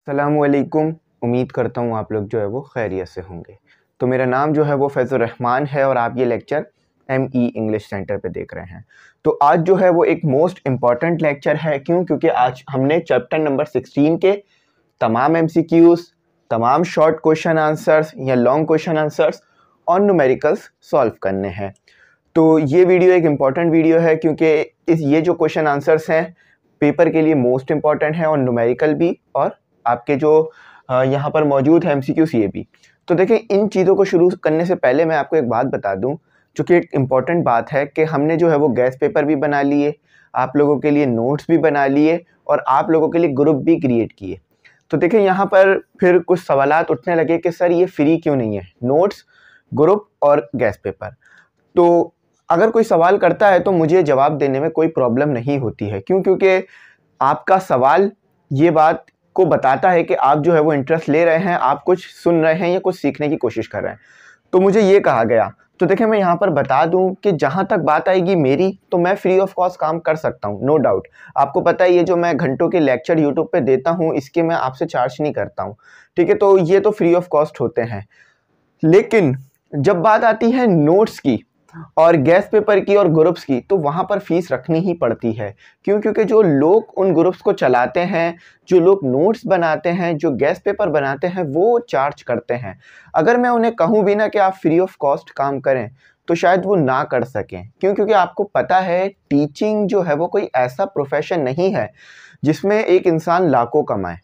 अस्सलामुअलैकुम। उम्मीद करता हूँ आप लोग जो है वो खैरियत से होंगे। तो मेरा नाम जो है वो फैज़ुर रहमान है और आप ये लेक्चर ME इंग्लिश सेंटर पे देख रहे हैं। तो आज जो है वो एक मोस्ट इम्पॉर्टेंट लेक्चर है। क्यों? क्योंकि आज हमने चैप्टर नंबर 16 के तमाम MCQs, तमाम शॉर्ट क्वेश्चन आंसर्स या लॉन्ग क्वेश्चन आंसर्स और न्यूमेरिकल्स सॉल्व करने हैं। तो ये वीडियो एक इम्पॉर्टेंट वीडियो है क्योंकि ये जो क्वेश्चन आंसर्स हैं पेपर के लिए मोस्ट इम्पॉर्टेंट है और न्यूमेरिकल भी और आपके जो यहाँ पर मौजूद है MCQs ये भी। तो देखिए, इन चीज़ों को शुरू करने से पहले मैं आपको एक बात बता दूं जो कि एक इम्पॉर्टेंट बात है कि हमने जो है वो गैस पेपर भी बना लिए, आप लोगों के लिए नोट्स भी बना लिए और आप लोगों के लिए ग्रुप भी क्रिएट किए। तो देखिए, यहाँ पर फिर कुछ सवालात उठने लगे कि सर ये फ्री क्यों नहीं है, नोट्स, ग्रुप और गैस पेपर। तो अगर कोई सवाल करता है तो मुझे जवाब देने में कोई प्रॉब्लम नहीं होती है। क्यों? क्योंकि आपका सवाल ये बात को बताता है कि आप जो है वो इंटरेस्ट ले रहे हैं, आप कुछ सुन रहे हैं या कुछ सीखने की कोशिश कर रहे हैं। तो मुझे ये कहा गया। तो देखिए, मैं यहाँ पर बता दूं कि जहाँ तक बात आएगी मेरी, तो मैं फ्री ऑफ कॉस्ट काम कर सकता हूँ, नो डाउट। आपको पता है ये जो मैं घंटों के लेक्चर यूट्यूब पे देता हूँ इसके मैं आपसे चार्ज नहीं करता हूँ, ठीक है। तो ये तो फ्री ऑफ कॉस्ट होते हैं। लेकिन जब बात आती है नोट्स की और गैस पेपर की और ग्रुप्स की, तो वहाँ पर फीस रखनी ही पड़ती है। क्यों? क्योंकि जो लोग उन ग्रुप्स को चलाते हैं, जो लोग नोट्स बनाते हैं, जो गैस पेपर बनाते हैं, वो चार्ज करते हैं। अगर मैं उन्हें कहूँ भी ना कि आप फ्री ऑफ कॉस्ट काम करें तो शायद वो ना कर सकें। क्यों? क्योंकि आपको पता है टीचिंग जो है वो कोई ऐसा प्रोफेशन नहीं है जिसमें एक इंसान लाखों कमाए।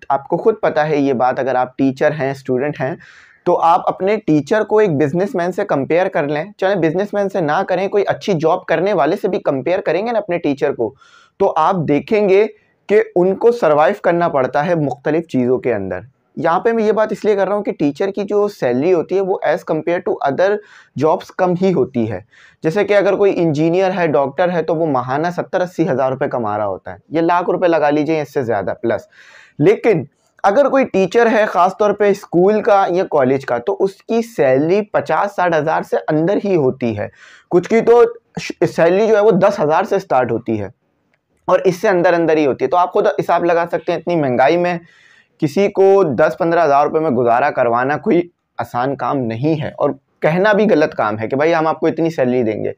आपको खुद पता है ये बात। अगर आप टीचर हैं, स्टूडेंट हैं, तो आप अपने टीचर को एक बिजनेसमैन से कंपेयर कर लें, चाहे बिजनेसमैन से ना करें, कोई अच्छी जॉब करने वाले से भी कंपेयर करेंगे ना अपने टीचर को, तो आप देखेंगे कि उनको सरवाइव करना पड़ता है मुख्तलिफ चीज़ों के अंदर। यहाँ पे मैं ये बात इसलिए कर रहा हूँ कि टीचर की जो सैलरी होती है वो as compare to other jobs कम ही होती है। जैसे कि अगर कोई इंजीनियर है, डॉक्टर है, तो वो माहाना 70-80 हज़ार रुपये कमा रहा होता है, ये लाख रुपए लगा लीजिए, इससे ज़्यादा प्लस। लेकिन अगर कोई टीचर है ख़ास तौर पे स्कूल का या कॉलेज का, तो उसकी सैलरी 50-60 हज़ार से अंदर ही होती है। कुछ की तो सैलरी जो है वो 10 हज़ार से स्टार्ट होती है और इससे अंदर अंदर ही होती है। तो आप खुद हिसाब लगा सकते हैं, इतनी महंगाई में किसी को 10-15 हज़ार रुपये में गुजारा करवाना कोई आसान काम नहीं है और कहना भी गलत काम है कि भाई हम आपको इतनी सैलरी देंगे।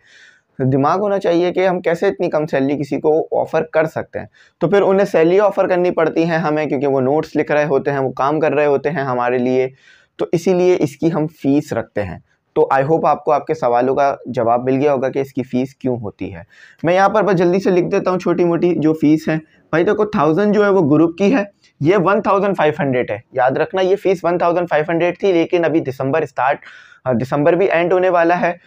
दिमाग होना चाहिए कि हम कैसे इतनी कम सैलरी किसी को ऑफ़र कर सकते हैं। तो फिर उन्हें सैलरी ऑफ़र करनी पड़ती है हमें, क्योंकि वो नोट्स लिख रहे होते हैं, वो काम कर रहे होते हैं हमारे लिए। तो इसीलिए इसकी हम फ़ीस रखते हैं। तो आई होप आपको आपके सवालों का जवाब मिल गया होगा कि इसकी फ़ीस क्यों होती है। मैं यहाँ पर बस जल्दी से लिख देता हूँ छोटी मोटी जो फ़ीस है। भाई देखो, 1000 जो है वो ग्रुप की है, ये 1500 है। याद रखना, ये फ़ीस 1500 थी, लेकिन अभी दिसंबर भी एंड होने वाला है,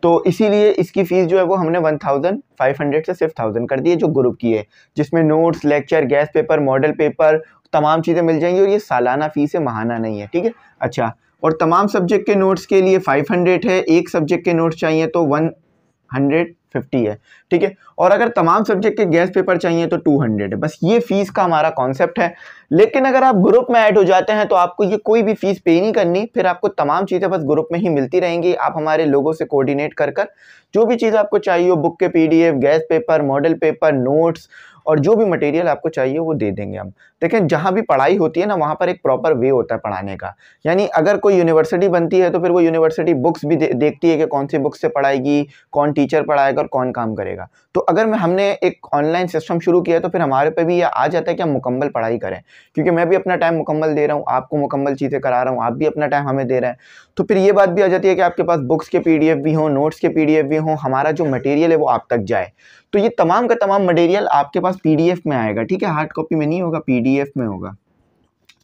तो इसीलिए इसकी फ़ीस जो है वो हमने 1500 से सिर्फ 1000 कर दी है, जो ग्रुप की है, जिसमें notes, lecture, gas paper, model paper, तमाम चीज़ें मिल जाएंगी। और ये सालाना फ़ीस है, महाना नहीं है, ठीक है। अच्छा, और तमाम सब्जेक्ट के नोट्स के लिए 500 है, एक सब्जेक्ट के नोट्स चाहिए तो 150 है, ठीक है। और अगर तमाम सब्जेक्ट के गैस पेपर चाहिए तो 200 है। बस ये फ़ीस का हमारा कॉन्सेप्ट है। लेकिन अगर आप ग्रुप में ऐड हो जाते हैं तो आपको ये कोई भी फ़ीस पे नहीं करनी, फिर आपको तमाम चीज़ें बस ग्रुप में ही मिलती रहेंगी। आप हमारे लोगों से कोऑर्डिनेट कर जो भी चीज़ आपको चाहिए हो, बुक के PDF, gas paper, model paper, notes और जो भी मटेरियल आपको चाहिए वो दे देंगे हम। देखें, जहाँ भी पढ़ाई होती है ना, वहाँ पर एक प्रॉपर वे होता है पढ़ाने का। यानी अगर कोई यूनिवर्सिटी बनती है तो फिर वो यूनिवर्सिटी बुक्स भी देखती है कि कौन सी बुक से पढ़ाएगी, कौन टीचर पढ़ाएगा और कौन काम करेगा। तो अगर हमने एक ऑनलाइन सिस्टम शुरू किया तो फिर हमारे पे भी ये आ जाता है कि हम मुकम्मल पढ़ाई करें, क्योंकि मैं भी अपना टाइम मुकम्मल दे रहा हूँ, आपको मुकम्मल चीज़ें करा रहा हूँ, आप भी अपना टाइम हमें दे रहे हैं। तो फिर ये बात भी आ जाती है कि आपके पास बुक्स के PDF भी हों, नोट्स के PDF भी हों, हमारा जो मटेरियल है वो आप तक जाए। तो ये तमाम का तमाम मटेरियल आपके पास PDF में आएगा, ठीक है, हार्ड कॉपी में नहीं होगा, PDF में होगा।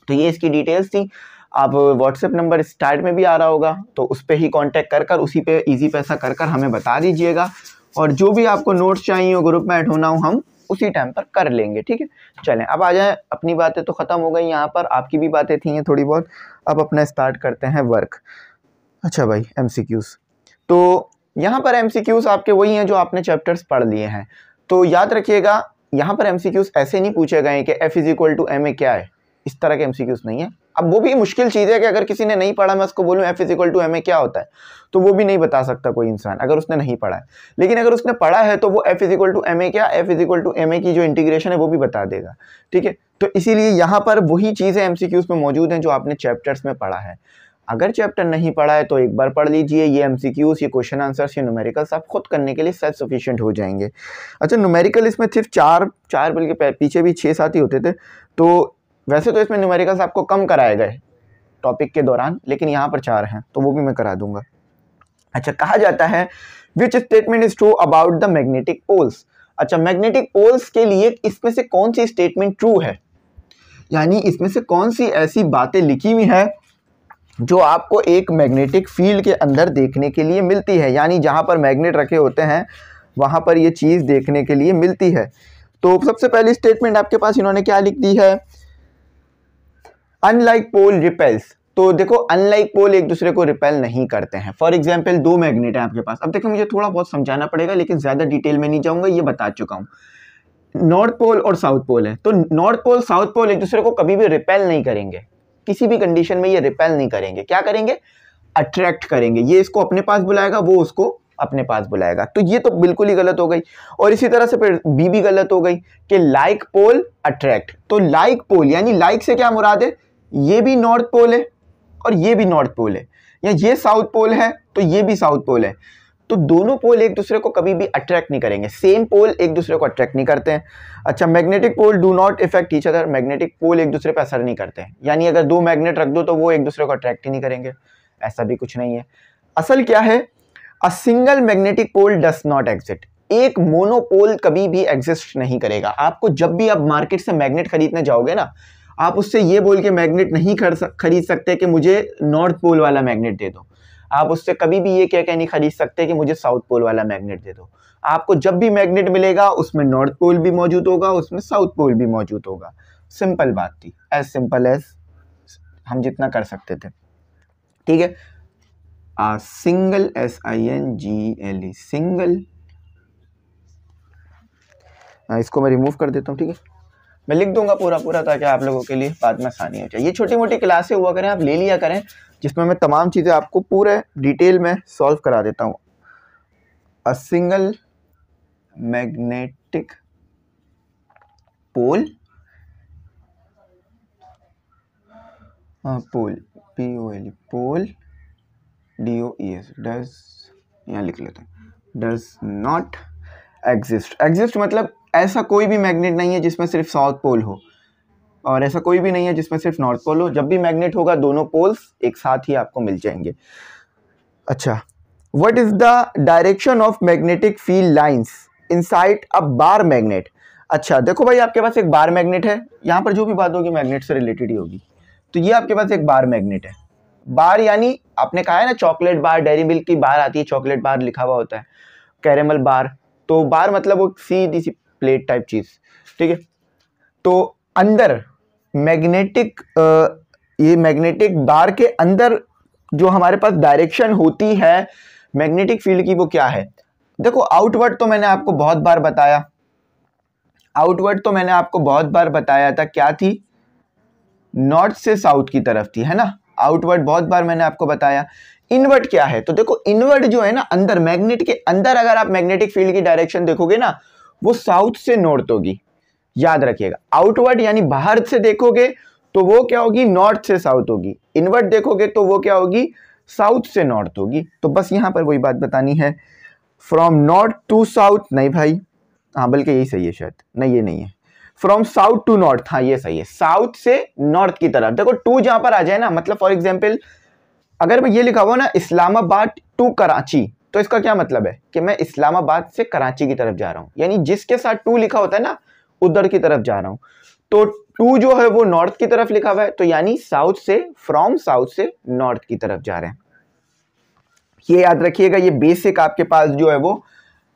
तो ये इसकी डिटेल्स थी। आप व्हाट्सएप नंबर स्टार्ट में भी आ रहा होगा, तो उस पर ही कांटेक्ट कर उसी पे इजी पैसा कर हमें बता दीजिएगा। और जो भी आपको नोट्स चाहिए हो, ग्रुप में ऐड होना हो, हम उसी टाइम पर कर लेंगे, ठीक है। चलें, अब आ जाए, अपनी बातें तो ख़त्म हो गई, यहाँ पर आपकी भी बातें थी थोड़ी बहुत। अब अपना स्टार्ट करते हैं वर्क। अच्छा भाई, MCQs। तो यहाँ पर MCQs आपके वही हैं जो आपने चैप्टर्स पढ़ लिए हैं। तो याद रखिएगा, यहाँ पर MCQs ऐसे नहीं पूछे गए कि F = MA क्या है। इस तरह के MCQs नहीं है। अब वो भी मुश्किल चीज़ है कि अगर किसी ने नहीं पढ़ा, मैं उसको बोलूँ F = MA क्या होता है, तो वो भी नहीं बता सकता कोई इंसान अगर उसने नहीं पढ़ा है। लेकिन अगर उसने पढ़ा है तो वो F = MA क्या, F = MA की जो इंटीग्रेशन है वो भी बता देगा, ठीक है। तो इसीलिए यहाँ पर वही चीज़ें MCQs में मौजूद हैं जो आपने चैप्टर्स में पढ़ा है। अगर चैप्टर नहीं पढ़ा है तो एक बार पढ़ लीजिए, ये MCQs, ये क्वेश्चन आंसर्स, ये न्यूमेरिकल्स आप खुद करने के लिए सेल्फ सफिशिएंट हो जाएंगे। अच्छा, न्यूमेरिकल इसमें सिर्फ चार बल्कि पीछे भी 6-7 ही होते थे, तो वैसे तो इसमें न्यूमेरिकल्स आपको कम कराए गए टॉपिक के दौरान, लेकिन यहाँ पर 4 हैं तो वो भी मैं करा दूंगा। अच्छा, कहा जाता है which statement is true about the magnetic poles. अच्छा, मैग्नेटिक पोल्स के लिए इसमें से कौन सी स्टेटमेंट ट्रू है, यानी इसमें से कौन सी ऐसी बातें लिखी हुई है जो आपको एक मैग्नेटिक फील्ड के अंदर देखने के लिए मिलती है, यानी जहां पर मैग्नेट रखे होते हैं वहां पर ये चीज़ देखने के लिए मिलती है। तो सबसे पहली स्टेटमेंट आपके पास इन्होंने क्या लिख दी है, अनलाइक पोल रिपेल्स। तो देखो, अनलाइक पोल एक दूसरे को रिपेल नहीं करते हैं। फॉर एग्जाम्पल, 2 मैग्नेट है आपके पास। अब देखो, मुझे थोड़ा बहुत समझाना पड़ेगा, लेकिन ज्यादा डिटेल में नहीं जाऊंगा, ये बता चुका हूं। नॉर्थ पोल और साउथ पोल है, तो नॉर्थ पोल साउथ पोल एक दूसरे को कभी भी रिपेल नहीं करेंगे, किसी भी कंडीशन में ये रिपेल नहीं करेंगे। क्या करेंगे, अट्रैक्ट करेंगे। ये इसको अपने पास बुलाएगा, वो उसको अपने पास बुलाएगा। तो ये तो बिल्कुल ही गलत हो गई। और इसी तरह से फिर बी भी गलत हो गई कि लाइक पोल अट्रैक्ट। तो लाइक पोल यानी लाइक से क्या मुराद है, ये भी नॉर्थ पोल है और ये भी नॉर्थ पोल है, या ये साउथ पोल है तो ये भी साउथ पोल है। तो दोनों पोल एक दूसरे को कभी भी अट्रैक्ट नहीं करेंगे, सेम पोल एक दूसरे को अट्रैक्ट नहीं करते हैं। अच्छा, magnetic pole do not effect each other. Magnetic pole एक दूसरे पर असर नहीं करते हैं, यानी अगर 2 मैग्नेट रख दो तो वो एक दूसरे को अट्रैक्ट ही नहीं करेंगे, ऐसा भी कुछ नहीं है। असल क्या है, a single magnetic pole does not exist. एक मोनोपोल कभी भी एग्जिस्ट नहीं करेगा। आपको जब भी आप मार्केट से मैग्नेट खरीदने जाओगे ना, आप उससे ये बोल के मैग्नेट नहीं खरीद सकते कि मुझे नॉर्थ पोल वाला मैग्नेट दे दो। आप उससे कभी भी ये कह के नहीं खरीद सकते कि मुझे साउथ पोल वाला मैग्नेट दे दो। आपको जब भी मैग्नेट मिलेगा उसमें नॉर्थ पोल भी मौजूद होगा, उसमें साउथ पोल भी मौजूद होगा। सिंपल बात थी, एज सिंपल एज हम जितना कर सकते थे, ठीक है। सिंगल SINGLE सिंगल, इसको मैं रिमूव कर देता हूँ, ठीक है। मैं लिख दूंगा पूरा ताकि आप लोगों के लिए बाद में आसानी हो जाए। ये छोटी मोटी क्लासें हुआ करें, आप ले लिया करें, जिसमें मैं तमाम चीज़ें आपको पूरे डिटेल में सॉल्व करा देता हूँ। A single magnetic pole, pole POL pole DOES does, यहाँ लिख लेते हैं, डज नॉट एग्जिस्ट। एग्जिस्ट मतलब ऐसा कोई भी मैग्नेट नहीं है जिसमें सिर्फ साउथ पोल हो, और ऐसा कोई भी नहीं है जिसमें सिर्फ नॉर्थ पोल हो। जब भी मैग्नेट होगा दोनों पोल्स एक साथ ही आपको मिल जाएंगे। अच्छा, what is the direction of magnetic field lines inside a bar magnet. अच्छा देखो भाई, आपके पास एक बार मैग्नेट है, यहाँ पर जो भी बात होगी मैग्नेट से रिलेटेड ही होगी। तो ये आपके पास एक बार मैग्नेट है। बार यानी आपने कहा है ना, चॉकलेट बार, डेयरी मिल्क की बार आती है, चॉकलेट बार लिखा हुआ होता है, कैरेमल बार। तो बार मतलब वो सीधी सी प्लेट टाइप चीज, ठीक है। तो अंदर मैग्नेटिक, ये मैग्नेटिक बार के अंदर जो हमारे पास डायरेक्शन होती है मैग्नेटिक फील्ड की, वो क्या है। देखो, आउटवर्ड तो मैंने आपको बहुत बार बताया, आउटवर्ड तो मैंने आपको बहुत बार बताया था, क्या थी, नॉर्थ से साउथ की तरफ थी, है ना। आउटवर्ड बहुत बार मैंने आपको बताया। इनवर्ड क्या है, तो देखो इनवर्ड जो है ना, अंदर मैग्नेट के अंदर अगर आप मैग्नेटिक फील्ड की डायरेक्शन देखोगे ना, वो साउथ से नॉर्थ होगी, याद रखिएगा। आउटवर्ड यानी बाहर से देखोगे तो वो क्या होगी, नॉर्थ से साउथ होगी। इनवर्ड देखोगे तो वो क्या होगी, साउथ से नॉर्थ होगी। तो बस यहां पर वही बात बतानी है, फ्रॉम नॉर्थ टू साउथ नहीं भाई, हाँ बल्कि यही सही है शायद, नहीं ये नहीं है, फ्रॉम साउथ टू नॉर्थ, हाँ ये सही है, साउथ से नॉर्थ की तरफ। देखो टू जहां पर आ जाए ना, मतलब फॉर एग्जाम्पल अगर मैं ये लिखा हुआ ना इस्लामाबाद टू कराची, तो इसका क्या मतलब है कि मैं इस्लामाबाद से कराची की तरफ जा रहा हूं, यानी जिसके साथ टू लिखा होता है ना उधर की तरफ जा रहा हूं। तो टू जो है वो नॉर्थ की तरफ लिखा हुआ है, तो यानी साउथ से, फ्रॉम साउथ से नॉर्थ की तरफ जा रहे हैं। ये याद रखिएगा, ये बेसिक आपके पास जो है वो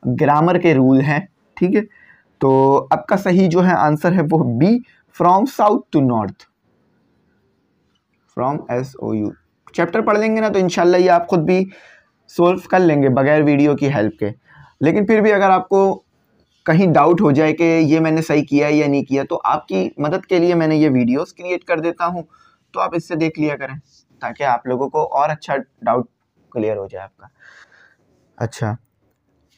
ग्रामर के रूल हैं, ठीक है। तो आपका सही जो है आंसर है वो B, from south to north, from SOU। Chapter पढ़ लेंगे ना तो इंशाल्लाह ये आप खुद भी सोल्व कर लेंगे बगैर वीडियो की हेल्प के। लेकिन फिर भी अगर आपको कहीं डाउट हो जाए कि ये मैंने सही किया है या नहीं किया, तो आपकी मदद के लिए मैंने ये वीडियोस क्रिएट कर देता हूँ, तो आप इससे देख लिया करें ताकि आप लोगों को और अच्छा डाउट क्लियर हो जाए आपका। अच्छा,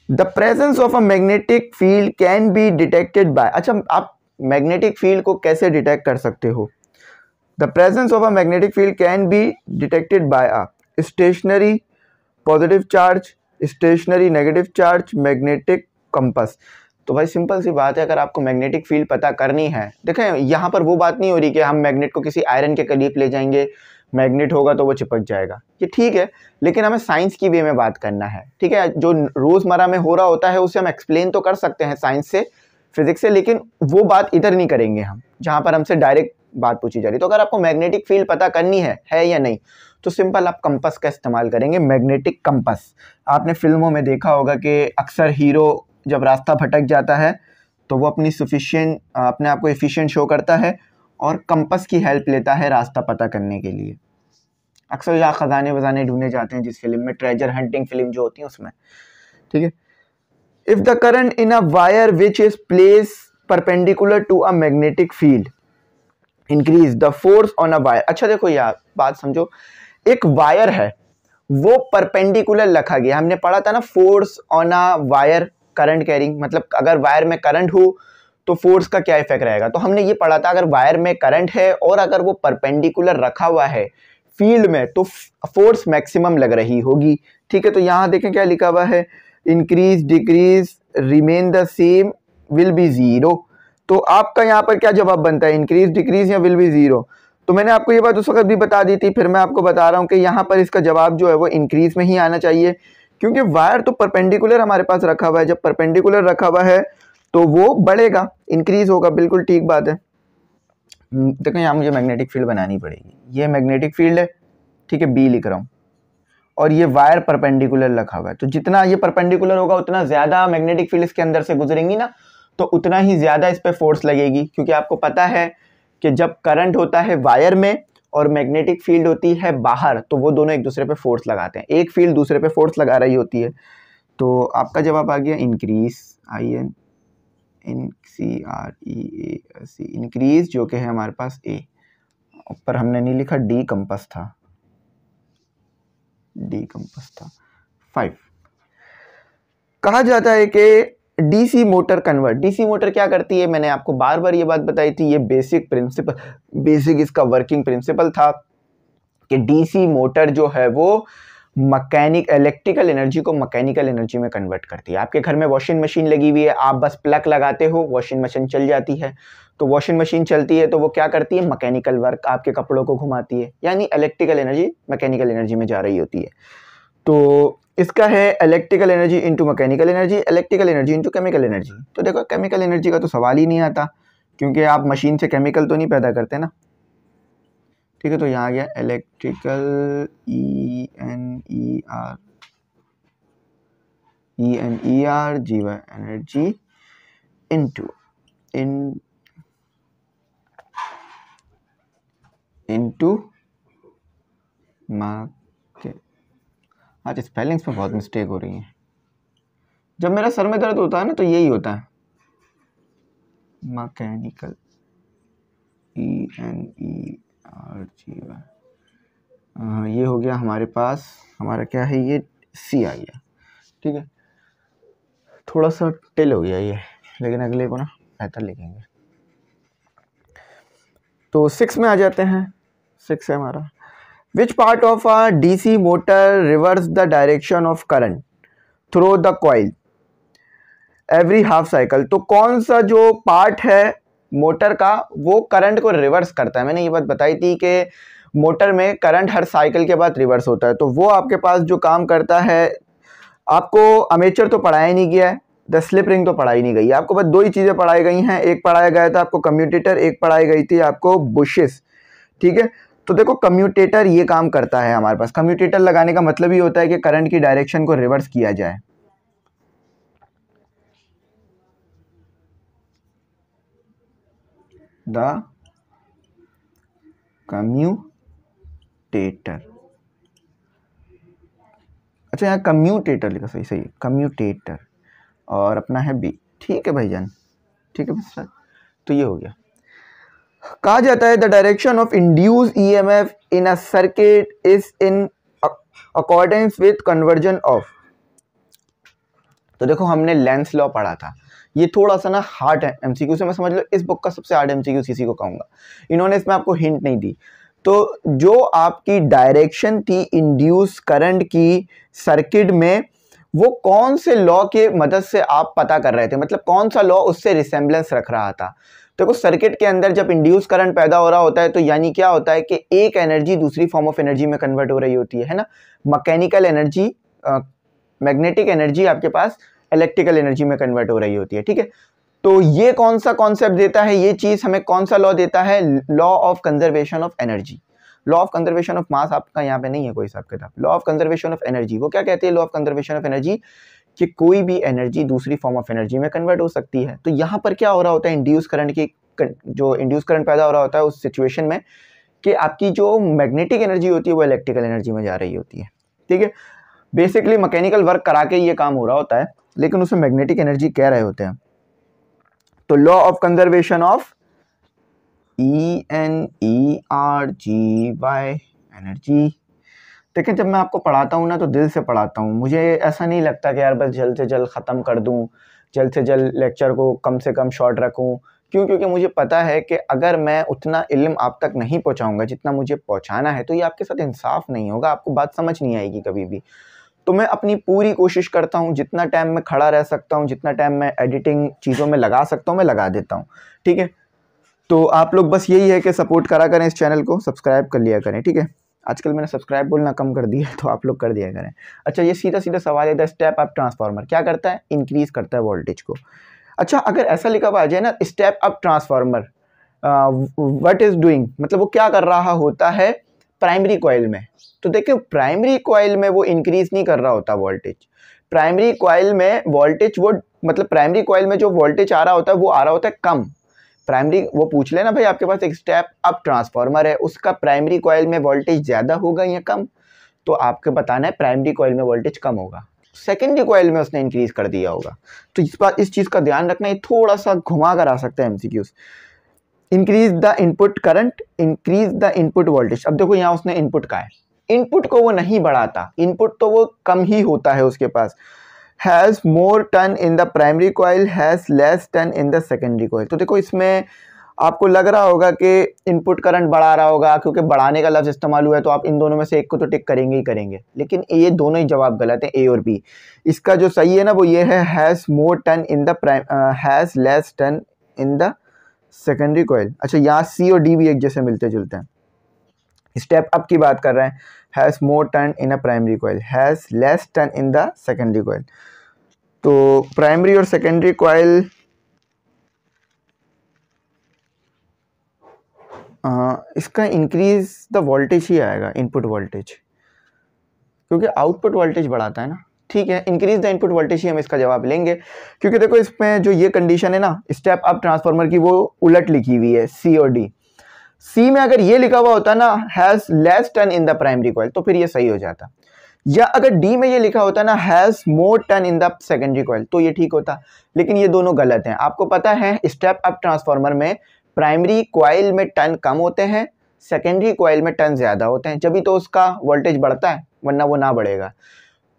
the presence of a magnetic field can be detected bye, अच्छा आप मैग्नेटिक फील्ड को कैसे डिटेक्ट कर सकते हो? The presence of a magnetic field can be detected by a stationary positive charge, stationary negative charge, magnetic compass. तो भाई simple सी बात है, अगर आपको मैग्नेटिक फील्ड पता करनी है, देखें यहाँ पर वो बात नहीं हो रही कि हम मैग्नेट को किसी आयरन के करीब ले जाएंगे, मैग्नेट होगा तो वो चिपक जाएगा, ये ठीक है, लेकिन हमें साइंस की वे में बात करना है, ठीक है। जो रोजमर्रा में हो रहा होता है उसे हम एक्सप्लेन तो कर सकते हैं साइंस से, फिजिक्स से, लेकिन वो बात इधर नहीं करेंगे हम जहाँ पर हमसे डायरेक्ट बात पूछी जा रही। तो अगर आपको मैग्नेटिक फील्ड पता करनी है या नहीं, तो सिंपल आप कंपास का इस्तेमाल करेंगे, मैग्नेटिक कंपास। आपने फिल्मों में देखा होगा कि अक्सर हीरो जब रास्ता भटक जाता है तो वो अपने आप को एफिशिएंट शो करता है और कंपास की हेल्प लेता है रास्ता पता करने के लिए। अक्सर यहाँ खजाने वजाने ढूंढे जाते हैं, जिस फिल्म में ट्रेजर हंटिंग फिल्म जो होती है उसमें, ठीक है। If the current in a wire which is place perpendicular to a magnetic field increase the force on a wire. अच्छा देखो यार बात समझो, एक वायर है वो परपेंडिकुलर रखा गया, हमने पढ़ा था ना force on a wire current carrying, मतलब अगर वायर में करंट हो तो फोर्स का क्या इफेक्ट रहेगा। तो हमने ये पढ़ा था अगर वायर में करंट है और अगर वो परपेंडिकुलर रखा हुआ है फील्ड में तो फोर्स मैक्सिमम लग रही होगी, ठीक है। तो यहाँ देखें क्या लिखा हुआ है, increase decrease remain the same will be zero. तो आपका यहाँ पर क्या जवाब बनता है, इंक्रीज डिक्रीज या विल बी जीरो? तो मैंने आपको ये बात उस वक्त भी बता दी थी, फिर मैं आपको बता रहा हूँ कि यहाँ पर इसका जवाब जो है वो इंक्रीज में ही आना चाहिए, क्योंकि वायर तो परपेंडिकुलर हमारे पास रखा हुआ है, जब परपेंडिकुलर रखा हुआ है तो वो बढ़ेगा, इंक्रीज होगा, बिल्कुल ठीक बात है। देखो यहाँ मुझे मैग्नेटिक फील्ड बनानी पड़ेगी, ये मैग्नेटिक फील्ड है, ठीक है, बी लिख रहा हूँ, और ये वायर परपेंडिकुलर रखा हुआ है, तो जितना ये परपेंडिकुलर होगा उतना ज्यादा मैग्नेटिक फील्ड इसके अंदर से गुजरेंगी ना, तो उतना ही ज्यादा इस पर फोर्स लगेगी, क्योंकि आपको पता है कि जब करंट होता है वायर में और मैग्नेटिक फील्ड होती है बाहर, तो वो दोनों एक दूसरे पे फोर्स लगाते हैं, एक फील्ड दूसरे पे फोर्स लगा रही होती है। तो आपका जवाब आ गया इंक्रीज, INCREAS, इंक्रीज, जो कि है हमारे पास ए, ऊपर हमने नहीं लिखा, डी कंपास था, डी कंपास था। 5 कहा जाता है कि DC motor convert, DC motor क्या करती है, मैंने आपको बार बार ये बात बताई थी, ये बेसिक इसका वर्किंग प्रिंसिपल था कि डीसी मोटर जो है वो इलेक्ट्रिकल एनर्जी को मैकेनिकल एनर्जी में कन्वर्ट करती है। आपके घर में वॉशिंग मशीन लगी हुई है, आप बस प्लग लगाते हो, वॉशिंग मशीन चल जाती है, तो वॉशिंग मशीन चलती है तो वो क्या करती है, मैकेनिकल वर्क, आपके कपड़ों को घुमाती है, यानी इलेक्ट्रिकल एनर्जी मैकेनिकल एनर्जी में जा रही होती है। तो इसका है electrical energy into mechanical energy, electrical energy into chemical energy. तो देखो केमिकल एनर्जी का तो सवाल ही नहीं आता, क्योंकि आप मशीन से केमिकल तो नहीं पैदा करते ना, ठीक है। तो यहाँ आ गया इलेक्ट्रिकल ENER जीवा एनर्जी इंटू आज स्पेलिंग्स में बहुत मिस्टेक हो रही है, जब मेरा सर में दर्द होता है ना तो यही होता है, मैकेनिकल ENER ये हो गया हमारे पास, हमारा क्या है, ये सी आ गया, ठीक है। थोड़ा सा टिल हो गया ये, लेकिन अगले को ना बेहतर लिखेंगे। तो 6 में आ जाते हैं, 6 है हमारा, which part of a DC motor reverse the direction of current through the coil every half cycle. तो कौन सा जो पार्ट है मोटर का वो करंट को रिवर्स करता है, मैंने ये बात बताई थी कि मोटर में करंट हर साइकिल के बाद रिवर्स होता है, तो वो आपके पास जो काम करता है, आपको अमेचर तो पढ़ाया नहीं गया है, द स्लिप रिंग तो पढ़ाई नहीं गई है, आपको बस 2 ही चीज़ें पढ़ाई गई हैं, एक पढ़ाया गया था आपको कम्यूटेटर, एक पढ़ाई गई थी आपको बुशेस, ठीक है। तो देखो कम्यूटेटर ये काम करता है हमारे पास, कम्यूटेटर लगाने का मतलब ये होता है कि करंट की डायरेक्शन को रिवर्स किया जाए। द कम्यूटेटर, अच्छा यहाँ कम्यूटेटर लिखा, सही कम्यूटेटर, और अपना है बी, ठीक है भाईजान, ठीक है सर। तो ये हो गया। कहा जाता है the direction of induce EMF in a circuit is in accordance with conversion of. तो देखो हमने लेंस लॉ पढ़ा था, ये थोड़ा सा ना हार्ड है एमसीक्यू से, मैं समझ लो इस बुक का सबसे हार्ड एमसीक्यू इसी को कहूँगा। इन्होंने इसमें आपको हिंट नहीं दी। तो जो आपकी डायरेक्शन थी इंड्यूस करंट की सर्किट में, वो कौन से लॉ के मदद से आप पता कर रहे थे, मतलब कौन सा लॉ उससे रिसेम्बलेंस रख रहा था। देखो सर्किट के अंदर जब इंड्यूस करंट पैदा हो रहा होता है तो यानी क्या होता है कि एक एनर्जी दूसरी फॉर्म ऑफ एनर्जी में कन्वर्ट हो रही होती है ना। मैकेनिकल एनर्जी मैग्नेटिक एनर्जी आपके पास इलेक्ट्रिकल एनर्जी में कन्वर्ट हो रही होती है, ठीक है। तो ये कौन सा कॉन्सेप्ट देता है, ये चीज हमें कौन सा लॉ देता है, law of conservation of energy. Law of conservation of mass आपका यहाँ पे नहीं है कोई हिसाब किताब। Law of conservation of energy वो क्या कहती है, law of conservation of energy, कि कोई भी एनर्जी दूसरी फॉर्म ऑफ एनर्जी में कन्वर्ट हो सकती है। तो यहाँ पर क्या हो रहा होता है, इंड्यूस करंट की जो इंड्यूस करंट पैदा हो रहा होता है उस सिचुएशन में कि आपकी जो मैग्नेटिक एनर्जी होती है वो इलेक्ट्रिकल एनर्जी में जा रही होती है, ठीक है। बेसिकली मैकेनिकल वर्क करा के ये काम हो रहा होता है, लेकिन उसमें मैग्नेटिक एनर्जी कह रहे होते हैं। तो law of conservation of ENERGY energy. देखिए जब मैं आपको पढ़ाता हूँ ना तो दिल से पढ़ाता हूँ, मुझे ऐसा नहीं लगता कि यार बस जल्द से जल्द ख़त्म कर दूँ, जल्द से जल्द लेक्चर को कम से कम शॉर्ट रखूँ। क्यों? क्योंकि मुझे पता है कि अगर मैं उतना इल्म आप तक नहीं पहुँचाऊँगा जितना मुझे पहुँचाना है तो ये आपके साथ इंसाफ नहीं होगा, आपको बात समझ नहीं आएगी कभी भी। तो मैं अपनी पूरी कोशिश करता हूँ, जितना टाइम मैं खड़ा रह सकता हूँ, जितना टाइम मैं एडिटिंग चीज़ों में लगा सकता हूँ मैं लगा देता हूँ, ठीक है। तो आप लोग बस यही है कि सपोर्ट करा करें, इस चैनल को सब्सक्राइब कर लिया करें, ठीक है। आजकल मैंने सब्सक्राइब बोलना कम कर दिया है तो आप लोग कर दिया करें। अच्छा ये सीधा सीधा सवाल है, द स्टेप अप ट्रांसफार्मर क्या करता है, इंक्रीज करता है वोल्टेज को। अच्छा अगर ऐसा लिखा हुआ आ जाए ना step up transformer what is doing, मतलब वो क्या कर रहा होता है प्राइमरी कॉइल में। तो देखिए प्राइमरी कॉइल में वो इंक्रीज नहीं कर रहा होता वोल्टेज। प्राइमरी कॉइल में वोल्टेज वो मतलब प्राइमरी कॉइल में जो वोल्टेज आ रहा होता है वो आ रहा होता है कम। प्राइमरी वो पूछ लेना भाई आपके पास एक स्टेप अप ट्रांसफार्मर है, उसका प्राइमरी कॉइल में वोल्टेज ज़्यादा होगा या कम, तो आपको बताना है प्राइमरी कॉइल में वोल्टेज कम होगा, सेकेंडरी कॉइल में उसने इंक्रीज कर दिया होगा। तो इस चीज़ का ध्यान रखना, ये थोड़ा सा घुमा कर आ सकता है MCQs. Increase the input current, increase the input voltage. अब देखो यहाँ उसने इनपुट का है, इनपुट को वो नहीं बढ़ाता, इनपुट तो वो कम ही होता है उसके पास। Has more turn in the primary coil, has less turn in the secondary coil. तो देखो इसमें आपको लग रहा होगा कि इनपुट करंट बढ़ा रहा होगा, क्योंकि बढ़ाने का लफ्ज़ इस्तेमाल हुआ है तो आप इन दोनों में से एक को तो टिक करेंगे ही करेंगे, लेकिन ये दोनों ही जवाब गलत है, ए और बी। इसका जो सही है ना वो ये है has more turn in the has less turn in the secondary coil. अच्छा यहाँ सी और डी भी एक जैसे मिलते जुलते हैं। स्टेप अप की बात कर रहे हैं, has more turn in a primary coil, has less turn in the secondary coil. तो प्राइमरी और सेकेंडरी कॉइल इसका इंक्रीज द वोल्टेज ही आएगा, इनपुट वोल्टेज, क्योंकि आउटपुट वोल्टेज बढ़ाता है ना, ठीक है। इंक्रीज द इनपुट वोल्टेज ही हम इसका जवाब लेंगे, क्योंकि देखो इसमें जो ये कंडीशन है ना स्टेप अप ट्रांसफार्मर की वो उलट लिखी हुई है सी और डी। सी में अगर ये लिखा हुआ होता ना has less turn in the primary coil तो फिर ये सही हो जाता, या अगर डी में ये लिखा होता ना has more turn in the secondary coil तो ये ठीक होता, लेकिन ये दोनों गलत हैं। आपको पता है स्टेप अप ट्रांसफार्मर में प्राइमरी कॉइल में टर्न कम होते हैं, सेकेंडरी कॉइल में टर्न ज़्यादा होते हैं, जब भी तो उसका वोल्टेज बढ़ता है, वरना वो ना बढ़ेगा।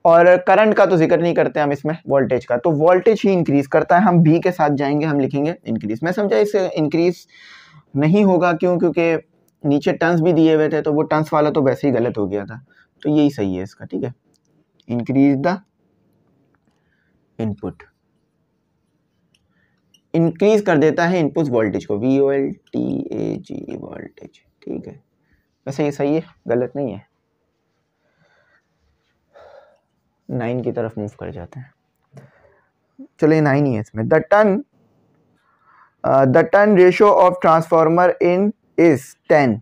और करंट का तो जिक्र नहीं करते हम इसमें, वोल्टेज का, तो वोल्टेज ही इंक्रीज करता है। हम बी के साथ जाएंगे, हम लिखेंगे इंक्रीज। मैं समझा इसे इंक्रीज नहीं होगा, क्यों? क्योंकि नीचे टर्न्स भी दिए हुए थे तो वो टर्न्स वाला तो वैसे ही गलत हो गया था, तो यही सही है इसका, ठीक है। इंक्रीज द इनपुट, इंक्रीज कर देता है इनपुट वोल्टेज को, VOLTAG वोल्टेज, ठीक है। वैसे ये सही है, गलत नहीं है। 9 की तरफ मूव कर जाते हैं, चलो ये 9 ही है इसमें। The turn ratio of transformer in is 10,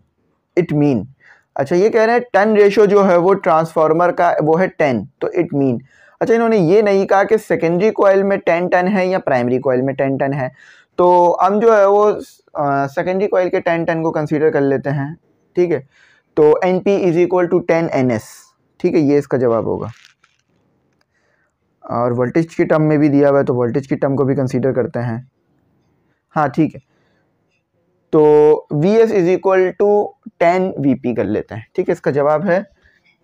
it mean. अच्छा ये कह रहे हैं टर्न रेशियो जो है वो ट्रांसफार्मर का वो है 10, तो इट मीन। अच्छा इन्होंने ये नहीं कहा कि सेकेंडरी कॉइल में 10 टन है या प्राइमरी कॉइल में 10 टन है, तो हम जो है वो सेकेंडरी कॉइल के 10 टन को कंसीडर कर लेते हैं, ठीक है। तो NP = 10 NS, ठीक है, ये इसका जवाब होगा। और वोल्टेज की टर्म में भी दिया हुआ है, तो वोल्टेज की टर्म को भी कंसीडर करते हैं। हाँ ठीक है, तो Vs is equal to 10 Vp कर लेते हैं। ठीक है, इसका जवाब है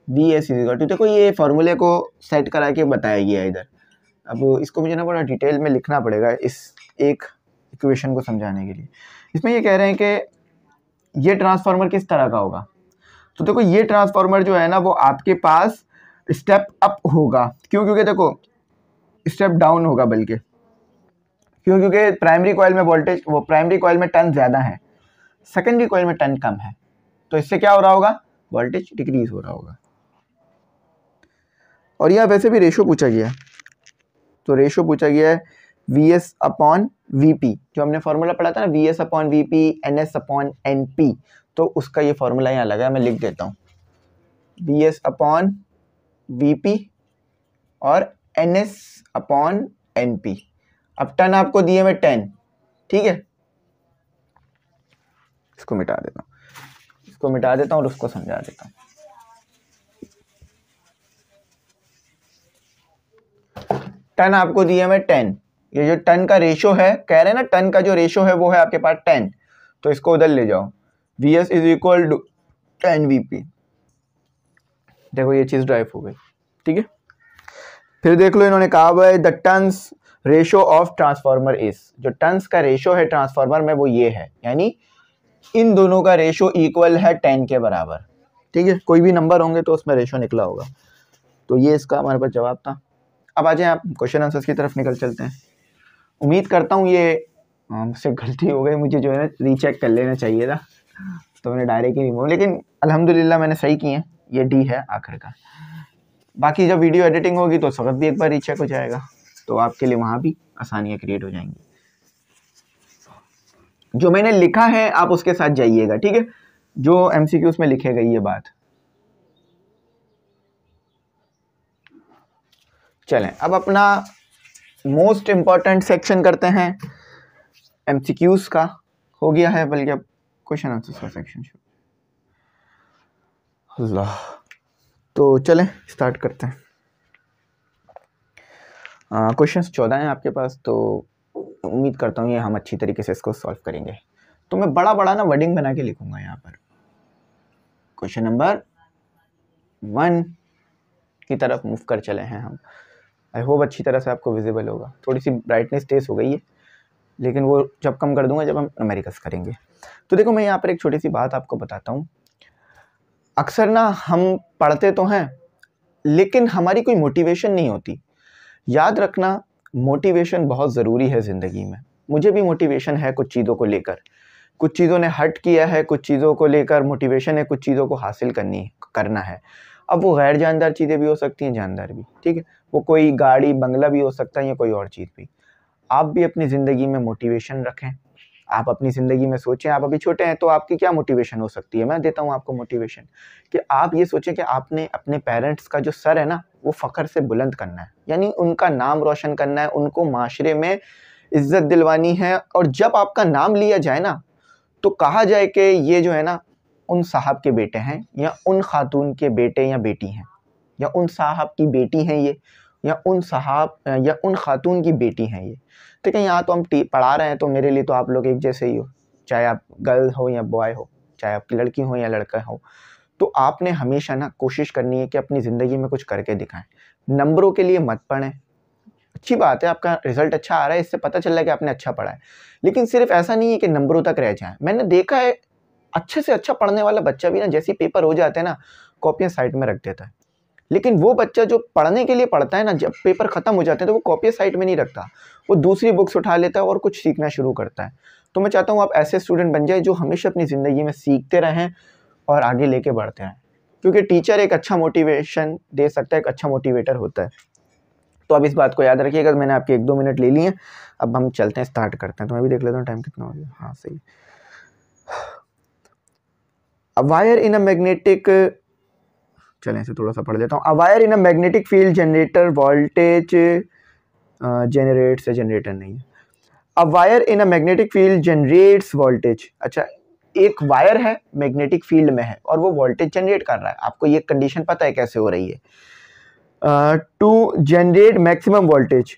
Vs इज इक्वल टू, देखो ये फॉर्मूले को सेट करा के बताया गया है इधर। अब इसको मुझे ना बड़ा डिटेल में लिखना पड़ेगा इस एक इक्वेशन को समझाने के लिए। इसमें ये कह रहे हैं कि ये ट्रांसफार्मर किस तरह का होगा। तो देखो ये ट्रांसफार्मर जो है ना वो आपके पास स्टेप अप होगा, क्यों? क्योंकि देखो स्टेप डाउन होगा, बल्कि क्यों? क्योंकि प्राइमरी कॉइल में वोल्टेज, वो प्राइमरी कॉइल में टर्न ज़्यादा है, सेकेंडरी कॉइल में टर्न कम है, तो इससे क्या हो रहा होगा? वोल्टेज डिक्रीज हो रहा होगा। और यह वैसे भी रेशो पूछा गया है, तो रेशो पूछा गया है Vs अपॉन Vp, जो हमने फॉर्मूला पढ़ा था ना Vs upon Vp Ns upon Np, तो उसका ये फॉर्मूला यहाँ लगा है, मैं लिख देता हूँ Vs अपॉन Vp और Ns अपॉन Np। अब टर्न आपको दिए में 10, ठीक है, इसको मिटा देता हूँ और उसको समझा देता हूँ। टर्न आपको दिए में 10, ये जो टर्न का रेशो है, कह रहे हैं ना टर्न का जो रेशो है वो है आपके पास 10, तो इसको उधर ले जाओ, Vs is equal to 10 Vp। देखो ये चीज ड्राइव हो गई, ठीक है। फिर देख लो इन्होंने कहा हुआ है the turns ratio of transformer is, जो टर्न्स का रेशो है ट्रांसफार्मर में वो ये है, यानी इन दोनों का रेशो इक्वल है 10 के बराबर, ठीक है। कोई भी नंबर होंगे तो उसमें रेशो निकला होगा, तो ये इसका हमारे पास जवाब था। अब आ जाए आप क्वेश्चन आंसर्स की तरफ निकल चलते हैं। उम्मीद करता हूँ ये मुझसे गलती हो गई, मुझे जो है ना रीचेक कर लेना चाहिए था, तो मैंने डायरेक्ट ही रिमूव, लेकिन अल्हम्दुलिल्लाह मैंने सही किए, ये डी है आखिर का। बाकी जब वीडियो एडिटिंग होगी तो उस वक्त भी एक बार रीचेक हो जाएगा, तो आपके लिए वहाँ भी आसानियाँ क्रिएट हो जाएंगी। जो मैंने लिखा है आप उसके साथ जाइएगा, ठीक है, जो MCQs में लिखे गई ये बात। चलें अब अपना मोस्ट इम्पॉर्टेंट सेक्शन करते हैं, MCQs का हो गया है, बल्कि अब क्वेश्चन आंसर्स का सेक्शन शुरू। अल्लाह, तो चलें स्टार्ट करते हैं। क्वेश्चंस 14 हैं आपके पास, तो उम्मीद करता हूँ ये हम अच्छी तरीके से इसको सॉल्व करेंगे। तो मैं बड़ा बड़ा ना वर्डिंग बना के लिखूंगा यहाँ पर। क्वेश्चन नंबर 1 की तरफ मूव कर चले हैं हम। आई होप अच्छी तरह से आपको विजिबल होगा, थोड़ी सी ब्राइटनेस तेज हो गई है, लेकिन वो जब कम कर दूंगा जब हम न्यूमेरिकल्स करेंगे। तो देखो मैं यहाँ पर एक छोटी सी बात आपको बताता हूँ। अक्सर ना हम पढ़ते तो हैं लेकिन हमारी कोई मोटिवेशन नहीं होती। याद रखना, मोटिवेशन बहुत ज़रूरी है ज़िंदगी में। मुझे भी मोटिवेशन है कुछ चीज़ों को लेकर, कुछ चीज़ों ने हर्ट किया है, कुछ चीज़ों को लेकर मोटिवेशन है, कुछ चीज़ों को हासिल करना है। अब वो गैर जानदार चीज़ें भी हो सकती हैं, जानदार भी, ठीक है। वो कोई गाड़ी बंगला भी हो सकता है या कोई और चीज़ भी। आप भी अपनी ज़िंदगी में मोटिवेशन रखें, आप अपनी ज़िंदगी में सोचें। आप अभी छोटे हैं तो आपकी क्या मोटिवेशन हो सकती है, मैं देता हूँ आपको मोटिवेशन, कि आप ये सोचें कि आपने अपने पेरेंट्स का जो सर है ना वो फ़ख्र से बुलंद करना है, यानी उनका नाम रोशन करना है, उनको माशरे में इज़्ज़त दिलवानी है। और जब आपका नाम लिया जाए ना तो कहा जाए कि ये जो है ना उन साहब के बेटे हैं, या उन खातून के बेटे या बेटी हैं, या उन साहब की बेटी हैं ये, या उन साहब या उन खातून की बेटी हैं ये। ठीक है, यहाँ तो हम पढ़ा रहे हैं तो मेरे लिए तो आप लोग एक जैसे ही हो, चाहे आप गर्ल हो या बॉय हो, चाहे आप लड़की हो या लड़का हो। तो आपने हमेशा ना कोशिश करनी है कि अपनी ज़िंदगी में कुछ करके दिखाएं। नंबरों के लिए मत पढ़ें। अच्छी बात है आपका रिजल्ट अच्छा आ रहा है, इससे पता चल रहा है कि आपने अच्छा पढ़ा है, लेकिन सिर्फ ऐसा नहीं है कि नंबरों तक रह जाए। मैंने देखा है अच्छे से अच्छा पढ़ने वाला बच्चा भी ना जैसे पेपर हो जाते हैं ना कॉपियाँ साइड में रख देता है, लेकिन वो बच्चा जो पढ़ने के लिए पढ़ता है ना, जब पेपर ख़त्म हो जाते हैं तो वो कॉपी साइड में नहीं रखता, वो दूसरी बुक्स उठा लेता है और कुछ सीखना शुरू करता है। तो मैं चाहता हूँ आप ऐसे स्टूडेंट बन जाए जो हमेशा अपनी ज़िंदगी में सीखते रहें और आगे लेके बढ़ते रहें, क्योंकि टीचर एक अच्छा मोटिवेशन दे सकता है, एक अच्छा मोटिवेटर होता है। तो अब इस बात को याद रखिएगा। मैंने आपके 1-2 मिनट ले लिए, अब हम चलते हैं, स्टार्ट करते हैं। तो मैं भी देख लेता हूँ टाइम कितना हो गया। हाँ सही। A wire in a magnetic, चलें इसे थोड़ा सा पढ़ लेता हूँ। A wire in a magnetic field generator voltage generate से जनरेटर नहीं है। A wire in a magnetic field generates voltage. अच्छा, एक वायर है मैग्नेटिक फील्ड में है और वो वोल्टेज जनरेट कर रहा है। आपको ये कंडीशन पता है कैसे हो रही है? To generate maximum voltage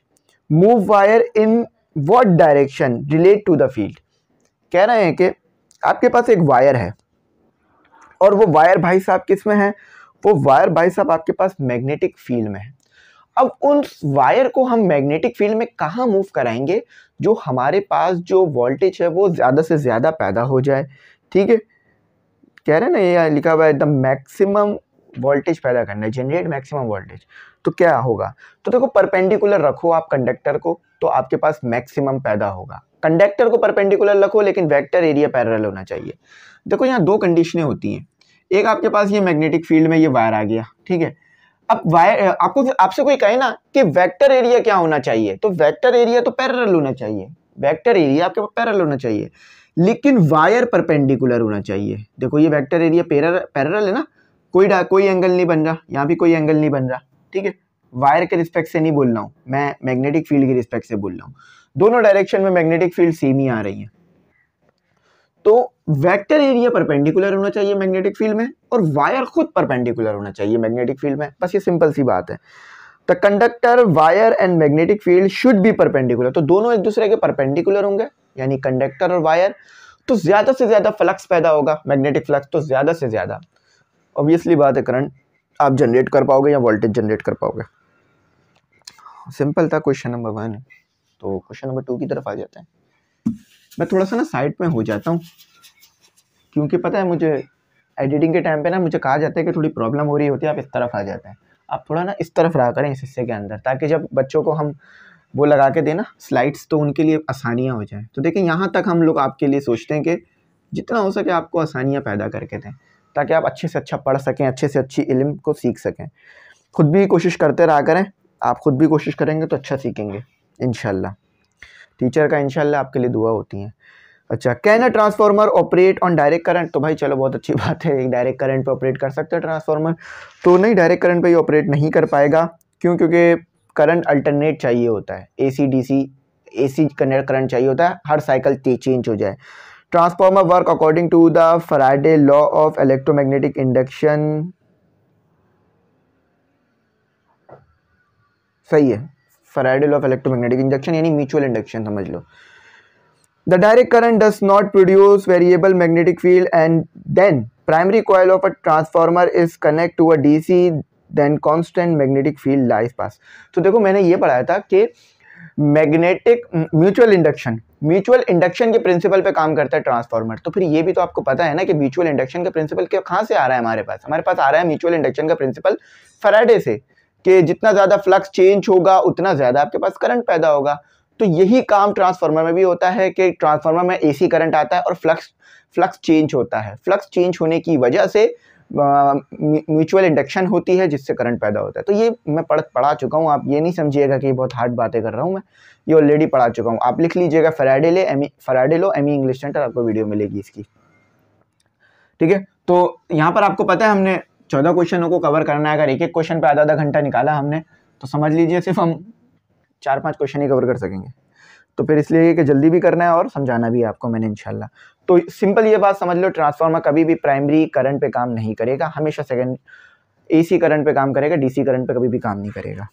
move wire in what direction relate to the field. कह रहे हैं कि आपके पास एक वायर है और वो वायर भाई साहब किस में है, वो वायर भाई साहब आपके पास मैग्नेटिक फील्ड में है। अब उन वायर को हम मैग्नेटिक फील्ड में कहाँ मूव कराएंगे जो हमारे पास जो वोल्टेज है वो ज़्यादा से ज़्यादा पैदा हो जाए। ठीक है, कह रहे हैं ना, ये लिखा हुआ है द मैक्सिमम वोल्टेज पैदा करना है, जनरेट मैक्सिमम वोल्टेज। तो क्या होगा, तो देखो परपेंडिकुलर रखो आप कंडक्टर को तो आपके पास मैक्सिमम पैदा होगा। कंडक्टर को परपेंडिकुलर रखो लेकिन वेक्टर एरिया पैरेलल होना चाहिए। देखो यहाँ दो कंडीशनें होती हैं, एक आपके पास ये मैग्नेटिक फील्ड में ये वायर आ गया, ठीक है। अब वायर आपसे कोई कहे ना कि वेक्टर एरिया क्या होना चाहिए, तो वेक्टर एरिया तो पैरेलल होना चाहिए, वेक्टर एरिया आपके पास पैरेलल होना चाहिए, लेकिन वायर परपेंडिकुलर होना चाहिए। देखो ये वेक्टर एरिया पैरेलल है ना, कोई एंगल नहीं बन रहा, यहाँ भी कोई एंगल नहीं बन रहा, ठीक है। वायर के रिस्पेक्ट से नहीं बोल रहा हूँ मैं, मैग्नेटिक फील्ड के रिस्पेक्ट से बोल रहा हूँ। दोनों डायरेक्शन में मैग्नेटिक फील्ड सेम ही आ रही है, तो वेक्टर एरिया परपेंडिकुलर होना चाहिए मैग्नेटिक फील्ड में और वायर खुद परपेंडिकुलर होना चाहिए मैग्नेटिक फील्ड में। बस ये सिंपल सी बात है। The conductor, wire and magnetic field should be perpendicular, तो दोनों एक दूसरे के परपेंडिकुलर होंगे, यानी कंडक्टर और वायर, तो ज्यादा से ज्यादा फ्लक्स पैदा होगा, मैग्नेटिक फ्लक्स, तो ज्यादा से ज्यादा ऑब्वियसली बात है करंट आप जनरेट कर पाओगे या वोल्टेज जनरेट कर पाओगे। सिंपल था क्वेश्चन नंबर 1। तो क्वेश्चन नंबर 2 की तरफ आ जाता है। मैं थोड़ा सा ना साइड में हो जाता हूँ क्योंकि पता है मुझे एडिटिंग के टाइम पे ना मुझे कहा जाता है कि थोड़ी प्रॉब्लम हो रही होती है, आप इस तरफ आ जाते हैं। आप थोड़ा ना इस तरफ रहा करें इस हिस्से के अंदर, ताकि जब बच्चों को हम वो लगा के दें ना स्लाइड्स, तो उनके लिए आसानियाँ हो जाएँ। तो देखिए यहाँ तक हम लोग आपके लिए सोचते हैं कि जितना हो सके आपको आसानियाँ पैदा करके दें, ताकि आप अच्छे से अच्छा पढ़ सकें, अच्छे से अच्छी इल्म को सीख सकें। खुद भी कोशिश करते रहा करें, आप खुद भी कोशिश करेंगे तो अच्छा सीखेंगे इंशाल्लाह। टीचर का इंशाल्लाह आपके लिए दुआ होती है। अच्छा, can a transformer operate on direct current, तो भाई चलो बहुत अच्छी बात है, एक डायरेक्ट करंट पे ऑपरेट कर सकते हैं ट्रांसफार्मर। तो नहीं, डायरेक्ट करंट पे ये ऑपरेट नहीं कर पाएगा। क्यों? क्योंकि करंट अल्टरनेट चाहिए होता है, AC DC AC करंट चाहिए होता है, हर साइकिल चेंज हो जाए। Transformer work according to the Faraday law of electromagnetic induction, सही है, Faraday law of electromagnetic induction यानी म्यूचुअल इंडक्शन समझ लो। The direct current does not produce variable magnetic field, and then primary coil of a transformer is connected to a DC, then constant magnetic field lies pass। तो देखो मैंने ये पढ़ाया था कि मैग्नेटिक म्यूचुअल इंडक्शन के प्रिंसिपल पे काम करता है ट्रांसफार्मर। तो फिर ये भी तो आपको पता है ना कि म्यूचुअल इंडक्शन का प्रिंसिपल कहाँ से आ रहा है हमारे पास आ रहा है म्यूचुअल इंडक्शन का प्रिंसिपल फैराडे से, कि जितना ज़्यादा फ्लक्स चेंज होगा उतना ज़्यादा आपके पास करंट पैदा होगा। तो यही काम ट्रांसफार्मर में भी होता है कि ट्रांसफार्मर में AC करंट आता है और फ्लक्स चेंज होता है। फ्लक्स चेंज होने की वजह से म्यूचुअल इंडक्शन होती है, जिससे करंट पैदा होता है। तो ये मैं पढ़ा चुका हूँ, आप ये नहीं समझिएगा कि बहुत हार्ड बातें कर रहा हूँ मैं, ये ऑलरेडी पढ़ा चुका हूँ। आप लिख लीजिएगा फैराडे लो ME इंग्लिश सेंटर, आपको वीडियो मिलेगी इसकी, ठीक है। तो यहाँ पर आपको पता है हमने 14 क्वेश्चनों को कवर करना है। अगर एक एक क्वेश्चन पे आधा घंटा निकाला हमने तो समझ लीजिए सिर्फ हम 4-5 क्वेश्चन ही कवर कर सकेंगे। तो फिर इसलिए कि जल्दी भी करना है और समझाना भी है आपको मैंने इंशाल्लाह। तो सिंपल ये बात समझ लो, ट्रांसफार्मर कभी भी प्राइमरी करंट पे काम नहीं करेगा, हमेशा सेकेंड AC करंट पे काम करेगा, DC करंट पे कभी भी काम नहीं करेगा।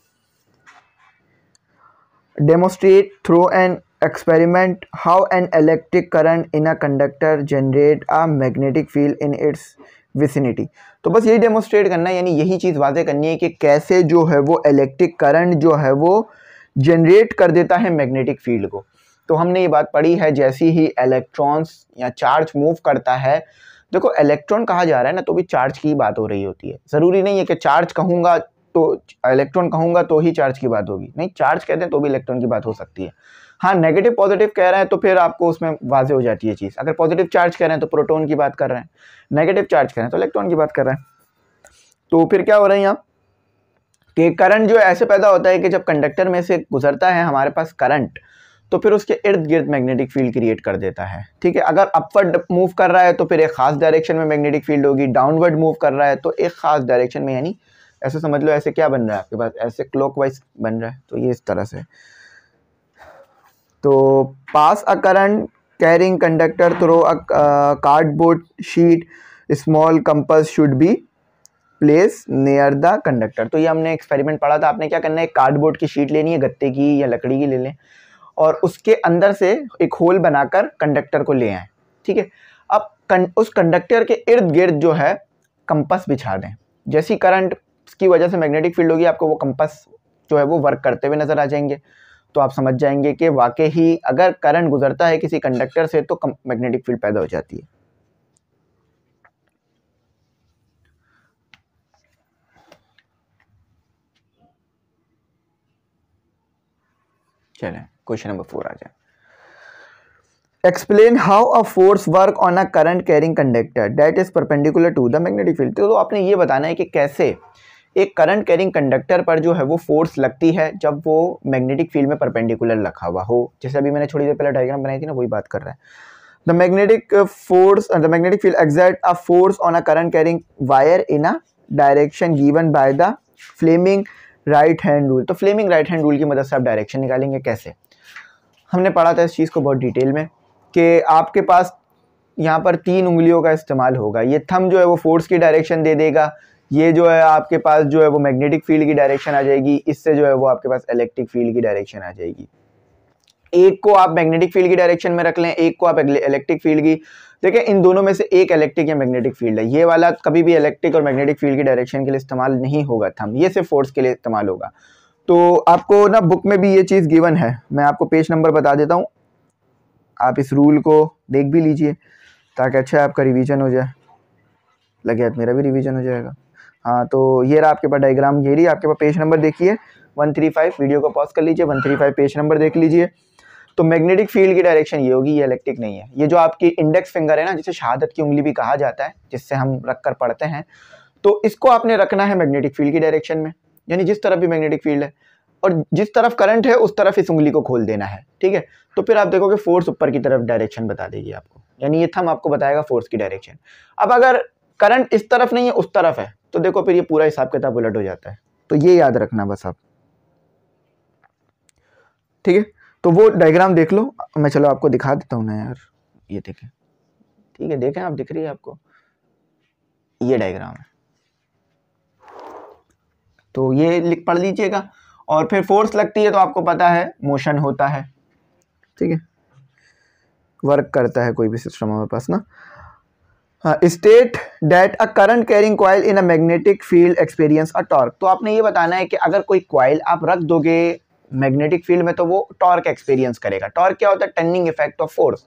Demonstrate through an experiment how an electric current in a conductor generate a magnetic field in its vicinity. तो बस यही डेमोस्ट्रेट करना है, यानी यही चीज़ वाज़ेह करनी है कि कैसे जो है वो इलेक्ट्रिक करंट जो है वो जनरेट कर देता है मैग्नेटिक फील्ड को। तो हमने ये बात पढ़ी है, जैसे ही इलेक्ट्रॉन्स या चार्ज मूव करता है, देखो इलेक्ट्रॉन कहा जा रहा है ना, तो भी चार्ज की बात हो रही होती है। ज़रूरी नहीं है कि चार्ज कहूँगा तो इलेक्ट्रॉन कहूँगा तो ही चार्ज की बात होगी, नहीं, चार्ज कहते हैं तो भी इलेक्ट्रॉन की बात हो सकती है। हाँ, नेगेटिव पॉजिटिव कह रहे हैं तो फिर आपको उसमें वाजे हो जाती है चीज़। अगर पॉजिटिव चार्ज कह रहे हैं तो प्रोटॉन की बात कर रहे हैं, नेगेटिव चार्ज कह रहे हैं तो इलेक्ट्रॉन की बात कर रहे हैं। तो फिर क्या हो रहा है यहाँ कि करंट जो ऐसे पैदा होता है कि जब कंडक्टर में से गुजरता है हमारे पास करंट, तो फिर उसके इर्द गिर्द मैग्नेटिक फील्ड क्रिएट कर देता है, ठीक है। अगर अपवर्ड मूव कर रहा है तो फिर एक खास डायरेक्शन में मैग्नेटिक फील्ड होगी, डाउनवर्ड मूव कर रहा है तो एक खास डायरेक्शन में, यानी ऐसे समझ लो, ऐसे क्या बन रहा है आपके पास, ऐसे क्लॉकवाइज बन रहा है, तो ये इस तरह से। तो pass a current carrying conductor through a cardboard sheet, small compass should be place near the conductor. तो ये हमने एक्सपेरिमेंट पढ़ा था। आपने क्या करना है, कार्डबोर्ड की शीट लेनी है, गत्ते की या लकड़ी की ले लें, और उसके अंदर से एक होल बनाकर कंडक्टर को ले आए, ठीक है। अब उस कंडक्टर के इर्द गिर्द जो है कंपास बिछा दें। जैसी करंट की वजह से मैग्नेटिक फील्ड होगी, आपको वो कंपास जो है वो वर्क करते हुए नजर आ जाएंगे। तो आप समझ जाएंगे कि वाकई ही अगर करंट गुजरता है किसी कंडक्टर से तो मैग्नेटिक फील्ड पैदा हो जाती है। चलें क्वेश्चन नंबर 4 आ जाए। Explain how a force work on a current carrying conductor that is perpendicular to the magnetic field. तो आपने ये बताना है कि कैसे एक करंट कैरिंग कंडक्टर पर जो है वो फोर्स लगती है जब वो मैग्नेटिक फील्ड में परपेंडिकुलर रखा हुआ हो। जैसे अभी मैंने थोड़ी देर पहले डायग्राम बनाई थी ना, वही बात कर रहा है। The magnetic field exert a force on a current carrying wire in a direction given by the Fleming right hand rule. तो फ्लेमिंग राइट हैंड रूल की मदद से आप डायरेक्शन निकालेंगे कैसे। हमने पढ़ा था इस चीज़ को बहुत डिटेल में कि आपके पास यहाँ पर 3 उंगलियों का इस्तेमाल होगा। ये थंब जो है वो फोर्स की डायरेक्शन दे देगा, ये जो है आपके पास जो है वो मैग्नेटिक फील्ड की डायरेक्शन आ जाएगी, इससे जो है वो आपके पास इलेक्ट्रिक फील्ड की डायरेक्शन आ जाएगी। एक को आप मैग्नेटिक फील्ड की डायरेक्शन में रख लें, एक को आप इलेक्ट्रिक फील्ड की। देखिए इन दोनों में से एक इलेक्ट्रिक या मैग्नेटिक फील्ड है, ये वाला कभी भी इलेक्ट्रिक और मैग्नेटिक फील्ड की डायरेक्शन के लिए इस्तेमाल नहीं होगा थंब, ये सिर्फ फोर्स के लिए इस्तेमाल होगा। तो आपको ना बुक में भी ये चीज़ गिवन है, मैं आपको पेज नंबर बता देता हूँ, आप इस रूल को देख भी लीजिए ताकि अच्छा आपका रिवीजन हो जाए। लगे मेरा भी रिवीजन हो जाएगा। हाँ तो ये रहा आपके पास डायग्राम, ये रही आपके पास पेज नंबर देखिए 135, वीडियो को पॉज कर लीजिए, 135 पेज नंबर देख लीजिए। तो मैग्नेटिक फील्ड की डायरेक्शन ये होगी, ये इलेक्ट्रिक नहीं है। ये जो आपकी इंडेक्स फिंगर है ना, जिसे शहादत की उंगली भी कहा जाता है, जिससे हम रख कर पढ़ते हैं, तो इसको आपने रखना है मैग्नेटिक फील्ड की डायरेक्शन में, यानी जिस तरफ भी मैग्नेटिक फील्ड है और जिस तरफ करंट है उस तरफ इस उंगली को खोल देना है, ठीक है। तो फिर आप देखोगे फोर्स ऊपर की तरफ डायरेक्शन बता देगी आपको, यानी ये थंब आपको बताएगा फोर्स की डायरेक्शन। अब अगर करंट इस तरफ नहीं है उस तरफ है तो देखो फिर ये पूरा हिसाब किताब उलट हो जाता है। तो ये याद रखना बस आप, ठीक है। तो वो डायग्राम देख लो, मैं चलो आपको दिखा देता हूँ ना यार, ये देखें, ठीक है, देखें आप, दिख रही है आपको, ये डायग्राम है। तो ये लिख पढ़ लीजिएगा। और फिर फोर्स लगती है तो आपको पता है मोशन होता है, ठीक है, वर्क करता है कोई भी सिस्टम हमारे पास ना। State that a current carrying coil in a magnetic field experience a torque. तो आपने ये बताना है कि अगर कोई कॉइल आप रख दोगे मैग्नेटिक फील्ड में तो वो टॉर्क एक्सपीरियंस करेगा। टॉर्क क्या होता है, टर्निंग इफेक्ट ऑफ फोर्स,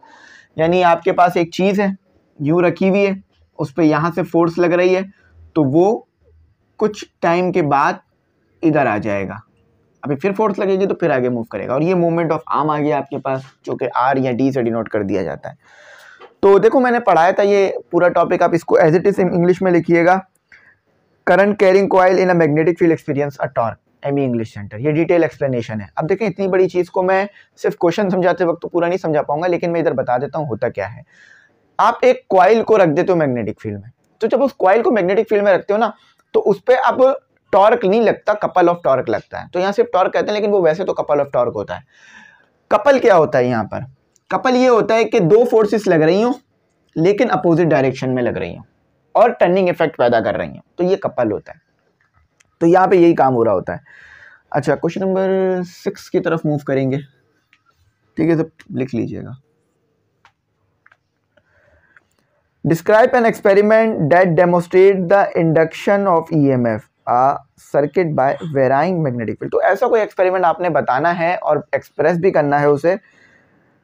यानी आपके पास एक चीज़ है यूँ रखी हुई है, उस पर यहाँ से फोर्स लग रही है तो वो कुछ टाइम के बाद इधर आ जाएगा, अभी फिर फोर्स लगेगी तो फिर आगे मूव करेगा, और ये मूवमेंट ऑफ आर्म आ गया आपके पास, जो कि आर या डी से डिनोट कर दिया जाता है। तो देखो मैंने पढ़ाया था ये पूरा टॉपिक, आप इसको एज इट इज इंग्लिश में लिखिएगा, करंट कैरिंग कॉइल इन अ मैग्नेटिक फील्ड एक्सपीरियंस अ टॉर्क, एमई इंग्लिश सेंटर। ये डिटेल एक्सप्लेनेशन है। अब देखें इतनी बड़ी चीज़ को मैं सिर्फ क्वेश्चन समझाते वक्त तो पूरा नहीं समझा पाऊंगा, लेकिन मैं इधर बता देता हूँ होता क्या है। आप एक कॉइल को रख देते हो मैग्नेटिक फील्ड में, तो जब उस कॉइल को मैग्नेटिक फील्ड में रखते हो ना तो उस पर अब टॉर्क नहीं लगता, कपल ऑफ टॉर्क लगता है। तो यहाँ सिर्फ टॉर्क कहते हैं, लेकिन वो वैसे तो कपल ऑफ टॉर्क होता है। कपल क्या होता है यहाँ पर, कपल ये होता है कि दो फोर्सेस लग रही हो लेकिन अपोजिट डायरेक्शन में लग रही हो और टर्निंग इफेक्ट पैदा कर रही हो, तो ये कपल होता है। तो यहाँ पे यही काम हो रहा होता है। अच्छा क्वेश्चन नंबर 6 की तरफ मूव करेंगे, ठीक है, तो लिख लीजिएगा। Describe an experiment that demonstrate the induction of EMF a circuit by varying magnetic field. तो ऐसा कोई एक्सपेरिमेंट आपने बताना है और एक्सप्रेस भी करना है उसे,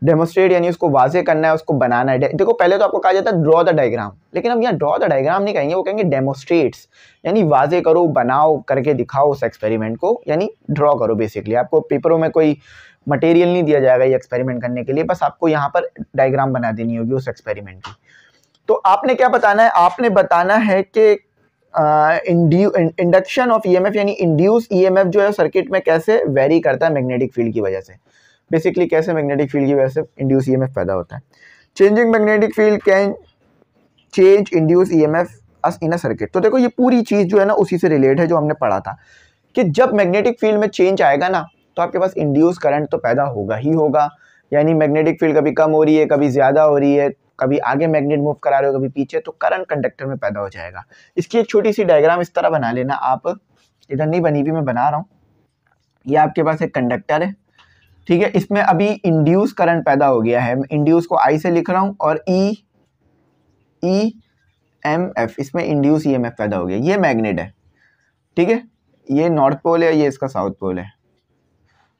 डेमोस्ट्रेट यानी उसको वाजे करना है, उसको बनाना है। देखो पहले तो आपको कहा जाता है ड्रॉ द डायग्राम, लेकिन अब यहाँ ड्रॉ द डायग्राम नहीं कहेंगे, वो कहेंगे डेमोस्ट्रेट्स, यानी वाजे करो, बनाओ, करके दिखाओ उस एक्सपेरिमेंट को, यानी ड्रॉ करो। बेसिकली आपको पेपरों में कोई मटेरियल नहीं दिया जाएगा ये एक्सपेरिमेंट करने के लिए, बस आपको यहाँ पर डायग्राम बना देनी होगी उस एक्सपेरिमेंट की। तो आपने क्या बताना है, आपने बताना है कि इंडक्शन ऑफ ईएमएफ यानी इंड्यूस ईएमएफ जो है सर्किट में कैसे वेरी करता है मैग्नेटिक फील्ड की वजह से। बेसिकली कैसे मैग्नेटिक फील्ड की वजह से इंड्यूस ईएमएफ पैदा होता है। Changing magnetic field can change induce EMF in a circuit. तो देखो ये पूरी चीज़ जो है ना उसी से रिलेट है जो हमने पढ़ा था कि जब मैग्नेटिक फील्ड में चेंज आएगा ना तो आपके पास इंड्यूस करंट तो पैदा होगा ही होगा, यानी मैग्नेटिक फील्ड कभी कम हो रही है कभी ज़्यादा हो रही है, कभी आगे मैग्नेट मूव करा रहे हो कभी पीछे, तो करंट कंडक्टर में पैदा हो जाएगा। इसकी एक छोटी सी डायग्राम इस तरह बना लेना आप, इधर नहीं बनी हुई मैं बना रहा हूँ। ये आपके पास एक कंडक्टर है, ठीक है, इसमें अभी इंड्यूस करंट पैदा हो गया है, इंड्यूस को आई से लिख रहा हूँ और ई एम एफ, इसमें इंड्यूस ईएमएफ पैदा हो गया। ये मैग्नेट है, ठीक है, ये नॉर्थ पोल है, ये इसका साउथ पोल है।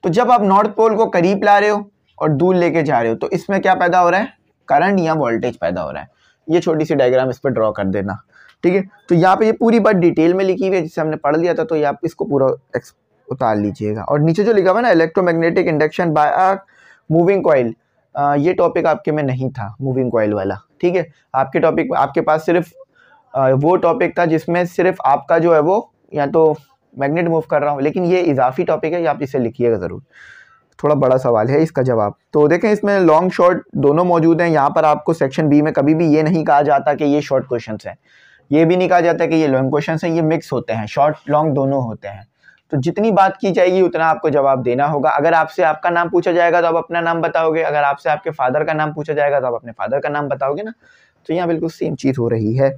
तो जब आप नॉर्थ पोल को करीब ला रहे हो और दूर लेके जा रहे हो तो इसमें क्या पैदा हो रहा है, करंट या वोल्टेज पैदा हो रहा है। ये छोटी सी डायग्राम इस पर ड्रॉ कर देना, ठीक है। तो यहाँ पे ये पूरी बात डिटेल में लिखी हुई है जिसे हमने पढ़ लिया था, तो ये आप इसको पूरा उतार लीजिएगा। और नीचे जो लिखा हुआ है ना, electromagnetic induction by a moving coil, ये टॉपिक आपके में नहीं था मूविंग कॉइल वाला, ठीक है। आपके टॉपिक आपके पास सिर्फ वो टॉपिक था जिसमें सिर्फ आपका जो है वो या तो मैग्नेट मूव कर रहा हूँ, लेकिन ये इजाफी टॉपिक है, ये आप इसे लिखिएगा ज़रूर। थोड़ा बड़ा सवाल है इसका जवाब। तो देखें इसमें लॉन्ग शॉर्ट दोनों मौजूद हैं। यहाँ पर आपको सेक्शन बी में कभी भी ये नहीं कहा जाता कि ये शॉर्ट क्वेश्चन हैं, ये भी नहीं कहा जाता कि ये लॉन्ग क्वेश्चन हैं, ये मिक्स होते हैं, शॉर्ट लॉन्ग दोनों होते हैं। तो जितनी बात की जाएगी उतना आपको जवाब देना होगा। अगर आपसे आपका नाम पूछा जाएगा तो आप अपना नाम बताओगे, अगर आपसे आपके फादर का नाम पूछा जाएगा तो आप अपने फादर का नाम बताओगे ना। तो यहाँ बिल्कुल सेम चीज़ हो रही है।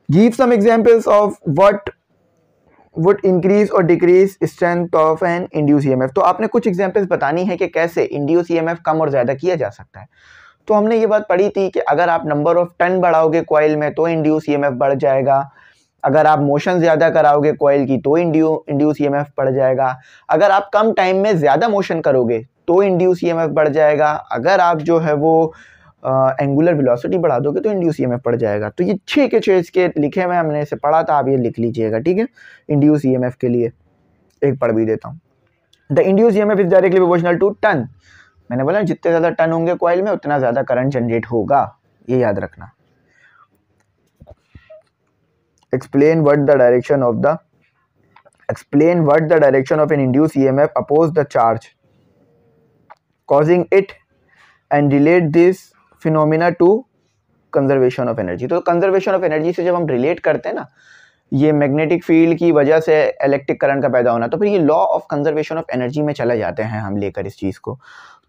Give some examples of what would increase और decrease strength of an induce EMF. तो आपने कुछ एग्जांपल्स बतानी है कि कैसे इंड्यूस ईएमएफ कम और ज़्यादा किया जा सकता है। तो हमने ये बात पढ़ी थी कि अगर आप नंबर ऑफ टर्न बढ़ाओगे कॉइल में तो इंड्यूस ईएमएफ बढ़ जाएगा, अगर आप मोशन ज़्यादा कराओगे कॉइल की तो इंड्यूस ईएमएफ बढ़ जाएगा, अगर आप कम टाइम में ज़्यादा मोशन करोगे तो इंड्यूस ईएमएफ बढ़ जाएगा, अगर आप जो है वो एंगुलर वेलोसिटी बढ़ा दोगे तो इंड्यूस ईएमएफ पड़ जाएगा। तो ये 6 के 6 इसके लिखे हुए हमने इसे पढ़ा था, आप ये लिख लीजिएगा, ठीक है। इंड्यूस ईएमएफ के लिए एक पढ़ भी देता हूँ। The induce EMF is directly proportional to turn. मैंने बोला जितने ज़्यादा टर्न होंगे कॉइल में उतना ज़्यादा करंट जनरेट होगा, ये याद रखना। Explain what the direction of an induce EMF oppose the charge causing it and relate this phenomena to conservation of energy. तो कंजर्वेशन ऑफ एनर्जी से जब हम रिलेट करते हैं ना, ये मैग्नेटिक फील्ड की वजह से इलेक्ट्रिक करंट का पैदा होना, तो फिर ये law of conservation of energy में चले जाते हैं हम लेकर इस चीज़ को।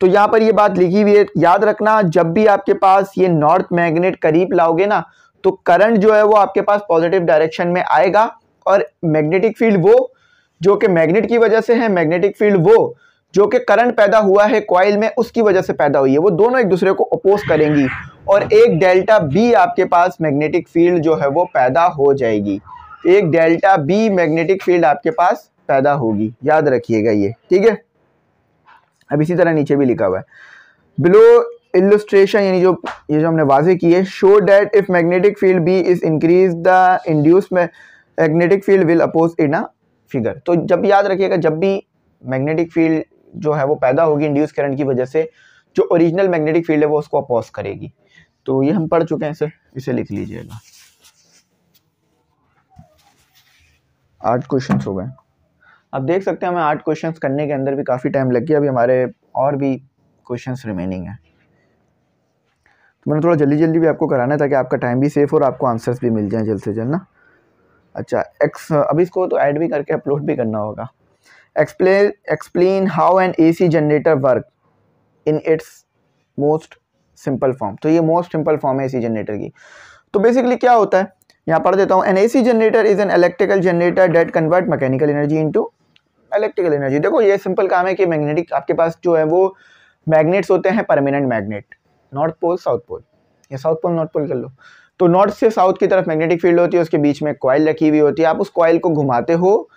तो यहाँ पर ये बात लिखी हुई है, याद रखना, जब भी आपके पास ये नॉर्थ मैग्नेट करीब लाओगे ना तो करंट जो है वो आपके पास पॉजिटिव डायरेक्शन में आएगा, और मैग्नेटिक फील्ड वो जो कि मैग्नेट की वजह से है, मैग्नेटिक फील्ड वो जो कि करंट पैदा हुआ है कॉइल में उसकी वजह से पैदा हुई है, वो दोनों एक दूसरे को अपोज करेंगी और एक डेल्टा बी आपके पास मैग्नेटिक फील्ड जो है वो पैदा हो जाएगी। एक डेल्टा बी मैग्नेटिक फील्ड आपके पास पैदा होगी, याद रखिएगा ये, ठीक है। अब इसी तरह नीचे भी लिखा हुआ है बिलो इलस्ट्रेशन, यानी ये जो हमने वाजे की है, show that if magnetic field B is increase the induce magnetic field will oppose in a figure. तो जब याद रखिएगा, जब भी मैग्नेटिक फील्ड जो है वो पैदा होगी इंड्यूस करंट की वजह से, जो ओरिजिनल मैग्नेटिक फील्ड है वो उसको अपोज करेगी। तो ये हम पढ़ चुके हैं, इसे लिख लीजिएगा। 8 क्वेश्चंस हो गए। अब देख सकते हैं हमें 8 क्वेश्चंस करने के अंदर भी काफ़ी टाइम लग गया, अभी हमारे और भी क्वेश्चंस रिमेनिंग है। तो मैंने थोड़ा जल्दी जल्दी भी आपको कराना है ताकि आपका टाइम भी सेफ हो और आपको आंसर्स भी मिल जाएं जल्द से जल्द ना। अच्छा, अभी इसको तो ऐड भी करके अपलोड भी करना होगा। Explain how an AC generator work in its most simple form. तो ये मोस्ट सिंपल फॉर्म है एसी जनरेटर की। तो बेसिकली क्या होता है, यहाँ पढ़ देता हूँ। An AC generator is an electrical generator that convert mechanical energy into electrical energy. देखो ये सिंपल काम है कि मैग्नेटिक आपके पास जो है वो मैग्नेट्स होते हैं, permanent magnet, north pole south pole, या साउथ पोल नॉर्थ पोल कर लो। तो नॉर्थ से साउथ की तरफ मैग्नेटिक फील्ड होती है, उसके बीच में कॉइल रखी हुई होती है, आप उस कॉइल को घुमाते हो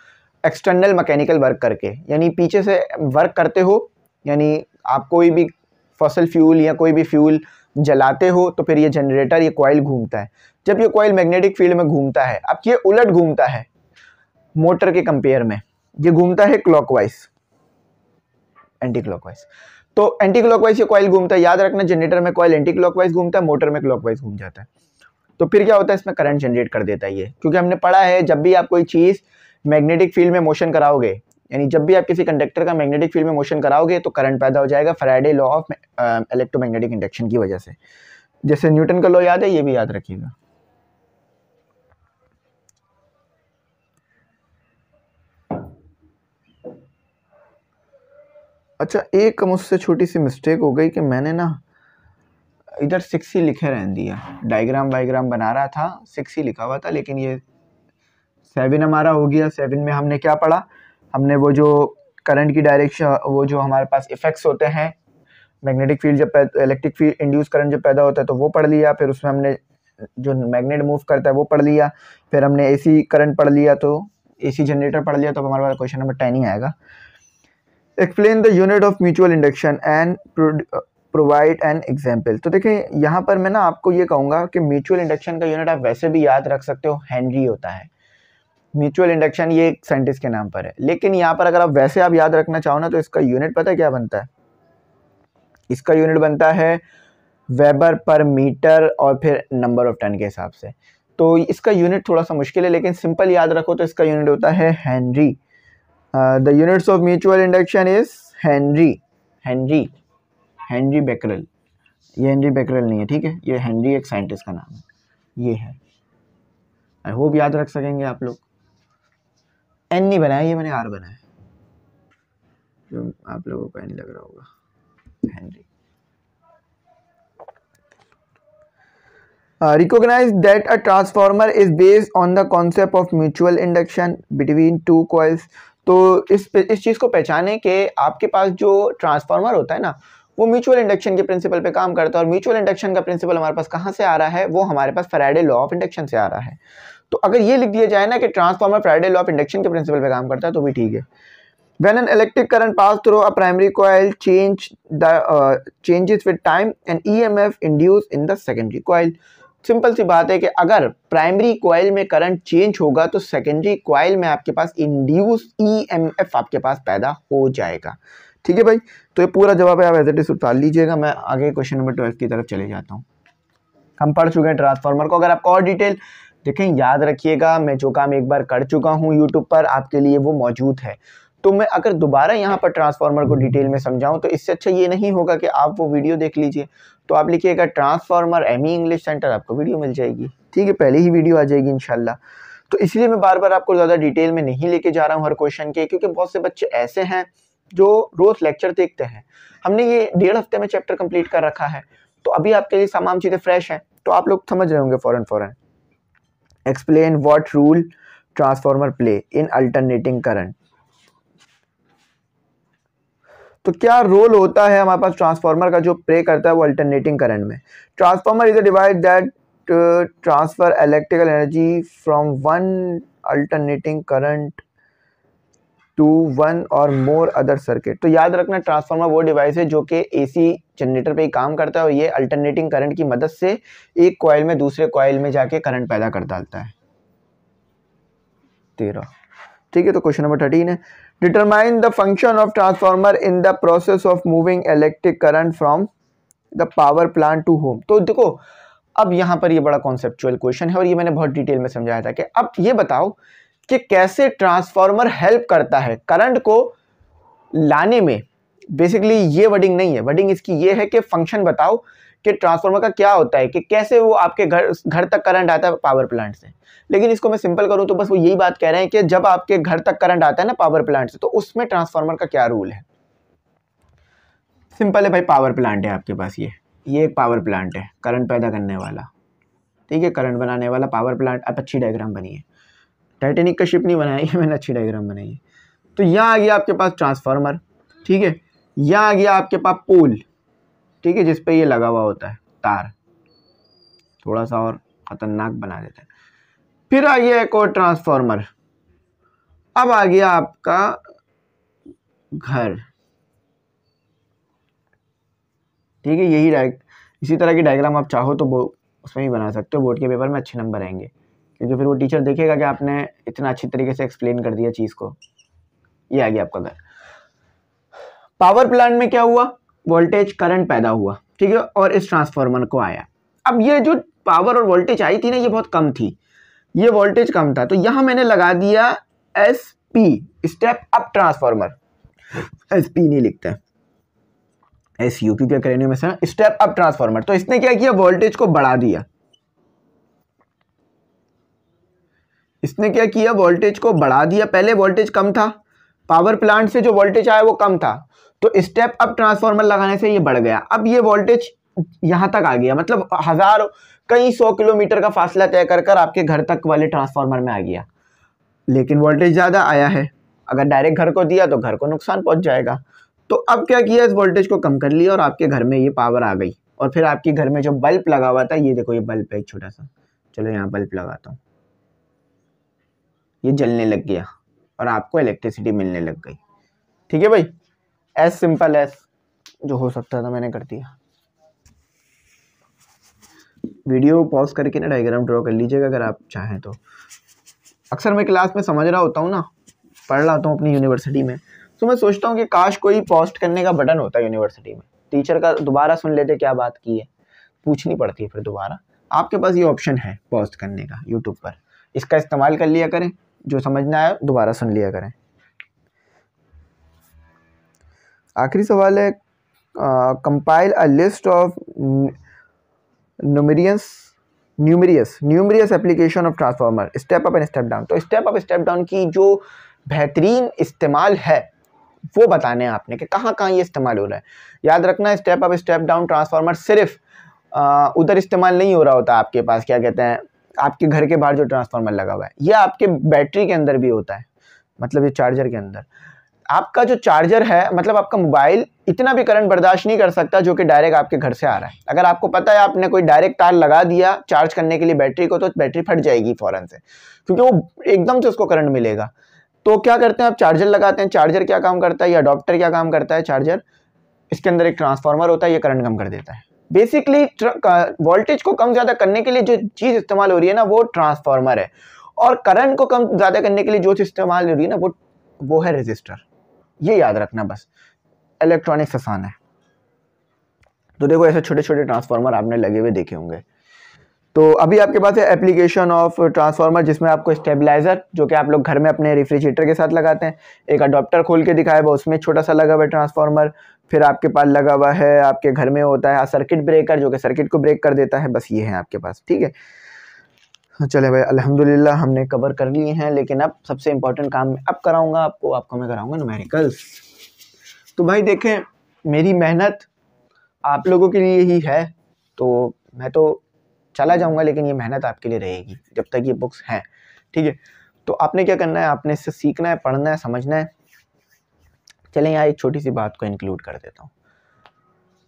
एक्सटर्नल मैकेनिकल वर्क करके, यानी पीछे से वर्क करते हो, यानी आप कोई भी फॉसिल फ्यूल या कोई भी फ्यूल जलाते हो तो फिर ये जनरेटर, ये कॉइल घूमता है। जब ये कॉइल मैग्नेटिक फील्ड में घूमता है, अब ये उलट घूमता है मोटर के कंपेयर में, ये घूमता है क्लॉकवाइज, एंटी क्लॉकवाइज। तो एंटी क्लॉकवाइज ये कॉइल घूमता है, याद रखना जनरेटर में कॉइल एंटी क्लॉकवाइज घूमता है, मोटर में क्लॉकवाइज घूम जाता है। तो फिर क्या होता है, इसमें करंट जनरेट कर देता है ये, क्योंकि हमने पढ़ा है जब भी आप कोई चीज़ मैग्नेटिक फील्ड में मोशन कराओगे, यानी जब भी आप किसी कंडक्टर का मैग्नेटिक फील्ड में मोशन कराओगे तो करंट पैदा हो जाएगा Faraday law of electromagnetic induction की वजह से। जैसे न्यूटन का लॉ याद है, ये भी याद रखिएगा। अच्छा, एक मुझसे छोटी सी मिस्टेक हो गई कि मैंने ना इधर 6 ही लिखे रहने दिया, डायग्राम वाइग्राम बना रहा था 6 ही लिखा हुआ था, लेकिन ये 7 हमारा हो गया। 7 में हमने क्या पढ़ा, हमने वो जो करंट की डायरेक्शन, वो जो हमारे पास इफेक्ट्स होते हैं मैग्नेटिक फील्ड, जब इलेक्ट्रिक फील्ड इंड्यूस करंट जब पैदा होता है तो वो पढ़ लिया। फिर उसमें हमने जो मैग्नेट मूव करता है वो पढ़ लिया। फिर हमने एसी करंट पढ़ लिया, तो एसी जनरेटर पढ़ लिया। तो हमारे पास क्वेश्चन नंबर 10 ही आएगा। Explain the unit of mutual induction and provide an example. तो देखिए यहाँ पर मैं ना आपको ये कहूँगा कि म्यूचुअल इंडक्शन का यूनिट आप वैसे भी याद रख सकते हो, हेनरी होता है। म्यूचुअल इंडक्शन ये एक साइंटिस्ट के नाम पर है, लेकिन यहाँ पर अगर आप वैसे आप याद रखना चाहो ना, तो इसका यूनिट पता है क्या बनता है? इसका यूनिट बनता है वेबर पर मीटर और फिर नंबर ऑफ टन के हिसाब से। तो इसका यूनिट थोड़ा सा मुश्किल है, लेकिन सिंपल याद रखो तो इसका यूनिट होता है Henry. The units of mutual induction is Henry. Henry Henri Becquerel, ये हेनरी बेकरेल नहीं है, ठीक है, ये हेनरी एक साइंटिस्ट का नाम है, ये है। आई होप याद रख सकेंगे आप लोग। एन नहीं बनाया, ये मैंने आर बनाया, जो आप लोगों को एन लग रहा होगा, Henry. Recognize that a transformer is based on the concept of mutual induction between two coils। तो इस चीज़ को पहचाने कि आपके पास जो ट्रांसफार्मर होता है ना, वो म्यूचुअल इंडक्शन के प्रिंसिपल पे काम करता है। और म्यूचुअल इंडक्शन का प्रिंसिपल हमारे पास कहाँ से आ रहा है? वो हमारे पास फैराडे लॉ ऑफ इंडक्शन से आ रहा है। तो अगर ये लिख दिया जाए ना कि transformer Faraday law of induction के प्रिंसिपल पे काम करता है, तो भी ठीक है। When an electric current passes through a primary coil, changes with time and EMF induced in the secondary coil। Simple सी बात है कि अगर प्राइमरी कॉइल में करंट चेंज होगा तो सेकेंडरी कॉइल में आपके पास इंड्यूस EMF आपके पास पैदा हो जाएगा। ठीक है भाई, तो ये पूरा जवाब है, आप एज इट इज उतार लीजिएगा। मैं आगे क्वेश्चन नंबर 12 की तरफ चले जाता हूँ। हम पढ़ चुके हैं ट्रांसफार्मर को। अगर आपको और डिटेल देखें, याद रखिएगा, मैं जो काम एक बार कर चुका हूँ यूट्यूब पर, आपके लिए वो मौजूद है। तो मैं अगर दोबारा यहाँ पर ट्रांसफार्मर को डिटेल में समझाऊं तो इससे अच्छा ये नहीं होगा कि आप वो वीडियो देख लीजिए। तो आप लिखिएगा ट्रांसफार्मर एमई इंग्लिश सेंटर, आपको वीडियो मिल जाएगी। ठीक है, पहले ही वीडियो आ जाएगी इंशाल्लाह। तो इसलिए मैं बार बार आपको ज़्यादा डिटेल में नहीं लेके जा रहा हूँ हर क्वेश्चन के, क्योंकि बहुत से बच्चे ऐसे हैं जो रोज़ लेक्चर देखते हैं। हमने ये 1.5 हफ्ते में चैप्टर कंप्लीट कर रखा है, तो अभी आपके लिए तमाम चीज़ें फ्रेश हैं, तो आप लोग समझ रहे होंगे फ़ौरन। Explain what rule transformer play in alternating current. तो क्या रोल होता है हमारे पास ट्रांसफार्मर का जो प्ले करता है वो अल्टरनेटिंग करंट में? Transformer is a device that transfer electrical energy from one alternating current to one और मोर अदर सर्किट। तो याद रखना, ट्रांसफार्मर वो डिवाइस है जो कि एसी जनरेटर पे ही काम करता है और ये अल्टरनेटिंग करंट की मदद से एक कॉइल में दूसरे कॉइल में जाके करंट पैदा कर डालता है। 13। ठीक है, तो क्वेश्चन नंबर 13 है, determine the function of transformer in the process of moving electric current from the power plant to home. तो देखो, अब यहाँ पर ये बड़ा कॉन्सेप्चुअल क्वेश्चन है और ये मैंने बहुत डिटेल में समझाया था कि अब ये बताओ कि कैसे ट्रांसफार्मर हेल्प करता है करंट को लाने में। बेसिकली ये वर्डिंग नहीं है, वर्डिंग इसकी ये है कि फंक्शन बताओ कि ट्रांसफार्मर का क्या होता है, कि कैसे वो आपके घर तक करंट आता है पावर प्लांट से। लेकिन इसको मैं सिंपल करूं तो बस वो यही बात कह रहे हैं कि जब आपके घर तक करंट आता है ना पावर प्लांट से, तो उसमें ट्रांसफार्मर का क्या रूल है। सिंपल है भाई, पावर प्लांट है आपके पास, ये एक पावर प्लांट है, करंट पैदा करने वाला, ठीक है, करंट बनाने वाला पावर प्लांट। अब अच्छी डायग्राम बनी है, टाइटेनिक का शिप नहीं बनाया, ये मैंने अच्छी डायग्राम बनाई है। तो यहाँ आ गया आपके पास ट्रांसफार्मर, ठीक है, यहाँ आ गया आपके पास पोल, ठीक है, जिसपे ये लगा हुआ होता है तार, थोड़ा सा और खतरनाक बना देता है। फिर आ गया एक और ट्रांसफार्मर, अब आ गया आपका घर, ठीक है, इसी तरह की डायग्राम आप चाहो तो उसमें ही बना सकते हो, बोर्ड के पेपर में अच्छे नंबर आएंगे, क्योंकि फिर वो टीचर देखेगा कि आपने इतना अच्छी तरीके से एक्सप्लेन कर दिया चीज़ को। ये आ गया आपका घर। पावर प्लांट में क्या हुआ, वोल्टेज करंट पैदा हुआ, ठीक है, और इस ट्रांसफार्मर को आया। अब ये जो पावर और वोल्टेज आई थी ना, ये बहुत कम थी, ये वोल्टेज कम था, तो यहां मैंने लगा दिया SP, step up transformer. SP नहीं लिखता है, SU, क्योंकि करेंगे में से स्टेप अप ट्रांसफार्मर। तो इसने क्या किया, वोल्टेज को बढ़ा दिया। इसने क्या किया, वोल्टेज को बढ़ा दिया। पहले वोल्टेज कम था, पावर प्लांट से जो वोल्टेज आया वो कम था, तो स्टेप अप ट्रांसफार्मर लगाने से ये बढ़ गया। अब ये वोल्टेज यहाँ तक आ गया, मतलब हज़ार कई 100 किलोमीटर का फासला तय कर कर आपके घर तक वाले ट्रांसफार्मर में आ गया, लेकिन वोल्टेज ज़्यादा आया है। अगर डायरेक्ट घर को दिया तो घर को नुकसान पहुंच जाएगा। तो अब क्या किया, इस वोल्टेज को कम कर लिया और आपके घर में ये पावर आ गई। और फिर आपके घर में जो बल्ब लगा हुआ था, ये देखो ये बल्ब है एक छोटा सा, चलो यहाँ बल्ब लगाता हूँ, ये जलने लग गया और आपको इलेक्ट्रिसिटी मिलने लग गई। ठीक है भाई, एज सिंपल एज जो हो सकता था मैंने कर दिया। वीडियो पॉज करके ना डायग्राम ड्रॉ कर लीजिएगा अगर आप चाहें तो। अक्सर मैं क्लास में समझ रहा होता हूँ ना, पढ़ रहा होता हूँ अपनी यूनिवर्सिटी में, तो मैं सोचता हूँ कि काश कोई पोस्ट करने का बटन होता है यूनिवर्सिटी में, टीचर का दोबारा सुन लेते क्या बात की है, पूछनी पड़ती है फिर दोबारा। आपके पास ये ऑप्शन है पोस्ट करने का यूट्यूब पर, इसका इस्तेमाल कर लिया करें, जो समझना है दोबारा सुन लिया करें। आखिरी सवाल है, compile a list of numerous application of transformer step up and step down. तो स्टेप अप स्टेप डाउन की जो बेहतरीन इस्तेमाल है वो बताने हैं आपने कि कहाँ कहाँ ये इस्तेमाल हो रहा है। याद रखना, step up step down transformer सिर्फ उधर इस्तेमाल नहीं हो रहा होता आपके पास, क्या कहते हैं, आपके घर के बाहर जो ट्रांसफार्मर लगा हुआ है, ये आपके बैटरी के अंदर भी होता है, मतलब ये चार्जर के अंदर। आपका जो चार्जर है, मतलब आपका मोबाइल इतना भी करंट बर्दाश्त नहीं कर सकता जो कि डायरेक्ट आपके घर से आ रहा है। अगर आपको पता है आपने कोई डायरेक्ट तार लगा दिया चार्ज करने के लिए बैटरी को, तो बैटरी फट जाएगी फौरन से, क्योंकि वो एकदम से उसको करंट मिलेगा। तो क्या करते हैं, आप चार्जर लगाते हैं। चार्जर क्या काम करता है, या अडॉप्टर क्या काम करता है, चार्जर, इसके अंदर एक ट्रांसफार्मर होता है, ये करंट कम कर देता है। बेसिकली वोल्टेज को कम ज्यादा करने के लिए जो चीज इस्तेमाल हो रही है ना, वो ट्रांसफार्मर है, और करंट को कम ज्यादा करने के लिए जो चीज इस्तेमाल हो रही है ना, वो है रेजिस्टर। ये याद रखना बस, इलेक्ट्रॉनिक्स आसान है। तो देखो ऐसे छोटे छोटे ट्रांसफार्मर आपने लगे हुए देखे होंगे। तो अभी आपके पास है एप्लीकेशन ऑफ ट्रांसफार्मर, जिसमें आपको स्टेबलाइजर, जो कि आप लोग घर में अपने रेफ्रिजरेटर के साथ लगाते हैं, एक अडॉप्टर खोल के दिखाया हुआ, उसमें छोटा सा लगा हुआ है ट्रांसफार्मर। फिर आपके पास लगा हुआ है, आपके घर में होता है सर्किट ब्रेकर, जो कि सर्किट को ब्रेक कर देता है। बस ये है आपके पास, ठीक है। चले भाई, अल्हम्दुलिल्लाह हमने कवर कर लिए हैं, लेकिन अब सबसे इंपॉर्टेंट काम अब कराऊंगा आपको मैं कराऊंगा न्यूमेरिकल्स। तो भाई देखें, मेरी मेहनत आप लोगों के लिए ही है, तो मैं तो चला जाऊंगा, लेकिन ये मेहनत आपके लिए रहेगी जब तक ये बुक्स हैं, ठीक है। तो आपने क्या करना है, आपने इससे सीखना है, पढ़ना है, समझना है। चलें यहाँ एक छोटी सी बात को इंक्लूड कर देता हूँ,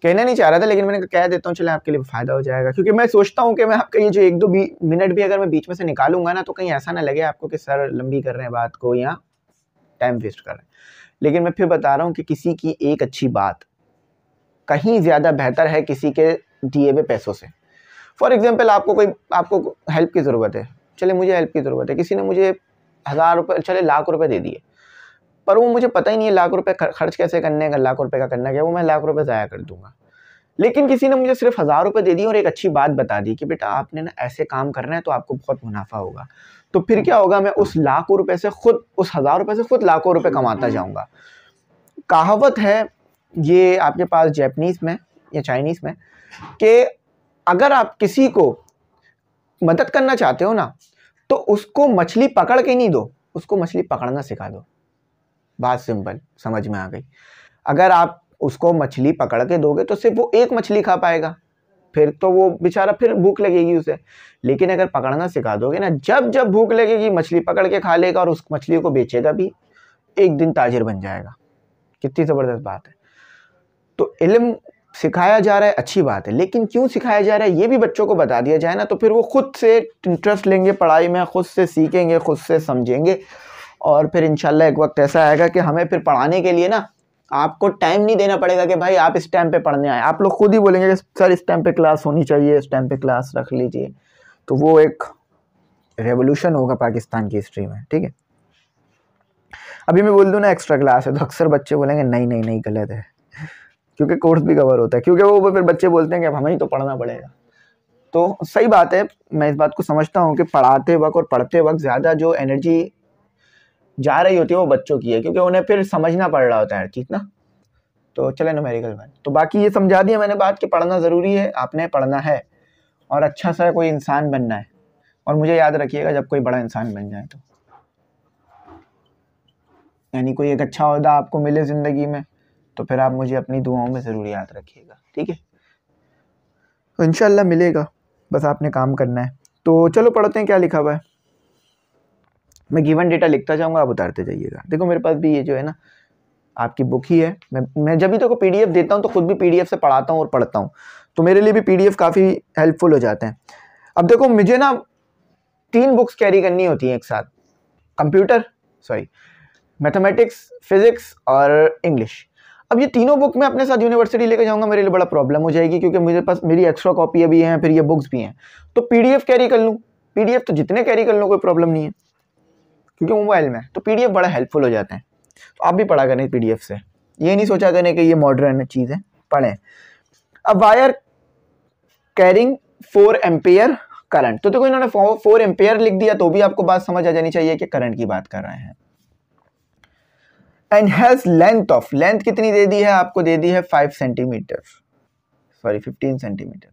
कहना नहीं चाह रहा था लेकिन मैंने कह देता हूँ, चले आपके लिए फ़ायदा हो जाएगा। क्योंकि मैं सोचता हूँ कि मैं आपका ये जो 1-2 मिनट भी अगर मैं बीच में से निकालूंगा ना, तो कहीं ऐसा ना लगे आपको कि सर लंबी कर रहे हैं बात को या टाइम वेस्ट कर रहे हैं। लेकिन मैं फिर बता रहा हूँ कि किसी की एक अच्छी बात कहीं ज़्यादा बेहतर है किसी के दिए हुए पैसों से। फॉर एग्जाम्पल, आपको हेल्प की ज़रूरत है, चले मुझे हेल्प की ज़रूरत है, किसी ने मुझे 1000 रुपये, चले लाख रुपए दे दिए, पर वो मुझे पता ही नहीं है लाख रुपए खर्च कैसे करने का, लाख रुपए का करना क्या, वो मैं लाख रुपए ज़ाया कर दूंगा। लेकिन किसी ने मुझे सिर्फ 1000 रुपये दे दिए और एक अच्छी बात बता दी कि बेटा आपने ना ऐसे काम करना है तो आपको बहुत मुनाफा होगा, तो फिर क्या होगा, मैं उस लाखों रुपए से खुद, उस 1000 रुपये से खुद लाखों रुपए कमाता जाऊंगा। कहावत है ये आपके पास जैपनीज में या चाइनीज में, कि अगर आप किसी को मदद करना चाहते हो ना, तो उसको मछली पकड़ के नहीं दो, उसको मछली पकड़ना सिखा दो। बात सिंपल, समझ में आ गई। अगर आप उसको मछली पकड़ के दोगे तो सिर्फ वो एक मछली खा पाएगा, फिर तो वो बेचारा फिर भूख लगेगी उसे। लेकिन अगर पकड़ना सिखा दोगे ना, जब जब भूख लगेगी मछली पकड़ के खा लेगा और उस मछली को बेचेगा भी, एक दिन ताजिर बन जाएगा। कितनी ज़बरदस्त बात है। तो इल्म सिखाया जा रहा है, अच्छी बात है, लेकिन क्यों सिखाया जा रहा है ये भी बच्चों को बता दिया जाए ना, तो फिर वो खुद से इंटरेस्ट लेंगे पढ़ाई में, खुद से सीखेंगे, खुद से समझेंगे, और फिर इंशाल्लाह एक वक्त ऐसा आएगा कि हमें फिर पढ़ाने के लिए ना आपको टाइम नहीं देना पड़ेगा कि भाई आप इस टाइम पे पढ़ने आए। आप लोग खुद ही बोलेंगे कि सर इस टाइम पे क्लास होनी चाहिए, इस टाइम पे क्लास रख लीजिए। तो वो एक रेवोल्यूशन होगा पाकिस्तान की हिस्ट्री में, ठीक है। अभी मैं बोल दूं ना एक्स्ट्रा क्लास है, तो अक्सर बच्चे बोलेंगे नहीं नहीं नहीं गलत है, क्योंकि कोर्स भी कवर होता है, क्योंकि वो फिर बच्चे बोलते हैं कि अब हमें ही तो पढ़ना पड़ेगा। तो सही बात है, मैं इस बात को समझता हूँ कि पढ़ाते वक्त और पढ़ते वक्त ज़्यादा जो एनर्जी जा रही होती है वो बच्चों की है, क्योंकि उन्हें फिर समझना पड़ रहा होता है हर चीज़ ना। तो चले न्यूमेरिकल में, तो बाकी ये समझा दिया मैंने बात कि पढ़ना ज़रूरी है, आपने पढ़ना है और अच्छा सा कोई इंसान बनना है। और मुझे याद रखिएगा जब कोई बड़ा इंसान बन जाए तो, यानी कोई एक अच्छा ओहदा आपको मिले ज़िंदगी में, तो फिर आप मुझे अपनी दुआओं में ज़रूर याद रखिएगा, ठीक है। तो इंशाल्लाह मिलेगा, बस आपने काम करना है। तो चलो पढ़ते हैं क्या लिखा हुआ है। मैं गिवन डेटा लिखता जाऊंगा, आप उतारते जाइएगा। देखो मेरे पास भी ये जो है ना आपकी बुक ही है। मैं जब भी तो पीडीएफ देता हूँ तो खुद भी पीडीएफ से पढ़ाता हूँ और पढ़ता हूँ, तो मेरे लिए भी पीडीएफ काफ़ी हेल्पफुल हो जाते हैं। अब देखो मुझे ना 3 बुक्स कैरी करनी होती हैं एक साथ, मैथमेटिक्स, फिजिक्स और इंग्लिश। अब ये तीनों बुक मैं अपने साथ यूनिवर्सिटी लेके जाऊंगा, मेरे लिए बड़ा प्रॉब्लम हो जाएगी, क्योंकि मुझे पास मेरी एक्स्ट्रा कॉपी भी हैं, फिर ये बुक्स भी हैं। तो पीडीएफ कैरी कर लूँ, पीडीएफ तो जितने कैरी कर लूँ कोई प्रॉब्लम नहीं है, क्योंकि मोबाइल में तो पीडीएफ बड़ा हेल्पफुल हो जाते हैं। तो आप भी पढ़ा करें पीडीएफ से, ये नहीं सोचा करें कि ये मॉडर्न चीज़ें पढ़ें। अब वायर कैरिंग 4 एम्पियर करंट, तो देखो इन्होंने 4 एम्पियर लिख दिया तो भी आपको बात समझ आ जानी चाहिए कि करंट की बात कर रहे हैं। एंड हैज लेंथ कितनी दे दी है आपको, दे दी है 5 सेंटीमीटर, 15 सेंटीमीटर।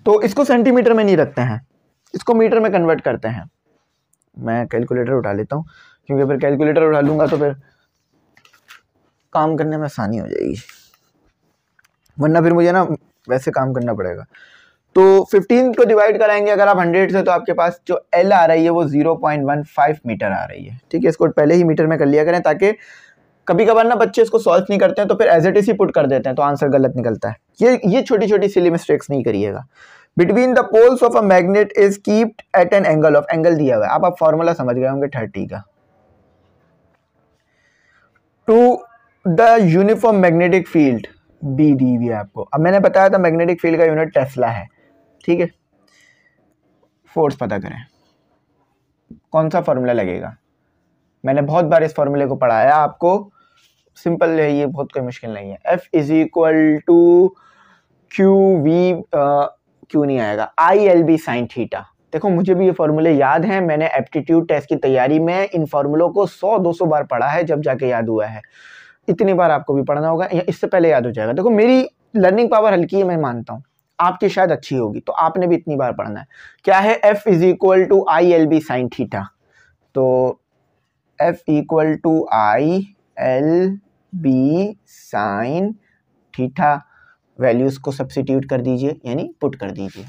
तो इसको सेंटीमीटर में नहीं रखते हैं, इसको मीटर में कन्वर्ट करते हैं। मैं कैलकुलेटर उठा लेता हूँ, क्योंकि फिर कैलकुलेटर उठा लूंगा तो फिर काम करने में आसानी हो जाएगी, वरना फिर मुझे ना वैसे काम करना पड़ेगा। तो 15 को डिवाइड कराएंगे अगर आप 100 से, तो आपके पास जो L आ रही है वो 0.15 मीटर आ रही है। ठीक है, इसको पहले ही मीटर में कर लिया करें, ताकि कभी कभार ना बच्चे इसको सॉल्व नहीं करते हैं तो फिर एज इट इज ही पुट कर देते हैं, तो आंसर गलत निकलता है। ये छोटी छोटी सिली मिस्टेक्स नहीं करिएगा। Between the poles of a magnet is keeped at an angle of, angle दिया हुआ है, आप फॉर्मूला समझ गए होंगे 30 का। To the uniform magnetic field B दी हुई है आपको। अब मैंने बताया था मैग्नेटिक फील्ड का यूनिट टेस्ला है। ठीक है, फोर्स पता करें, कौन सा फॉर्मूला लगेगा। मैंने बहुत बार इस फॉर्मूले को पढ़ाया आपको, सिंपल है ये, बहुत कोई मुश्किल नहीं है। F is equal to q v, q नहीं आएगा, ILB साइन थीटा। देखो मुझे भी ये फॉर्मूले याद हैं, मैंने एप्टीट्यूड टेस्ट की तैयारी में इन फॉर्मूलों को 100-200 बार पढ़ा है, जब जाके याद हुआ है। इतनी बार आपको भी पढ़ना होगा, इससे पहले याद हो जाएगा। देखो मेरी लर्निंग पावर हल्की है, मैं मानता हूँ, आपकी शायद अच्छी होगी, तो आपने भी इतनी बार पढ़ना है। क्या है, F is equal to ILB sine theta. तो F equal to ILB sine theta, values को सब्स्टिट्यूट कर दीजिए, यानी पुट कर दीजिए।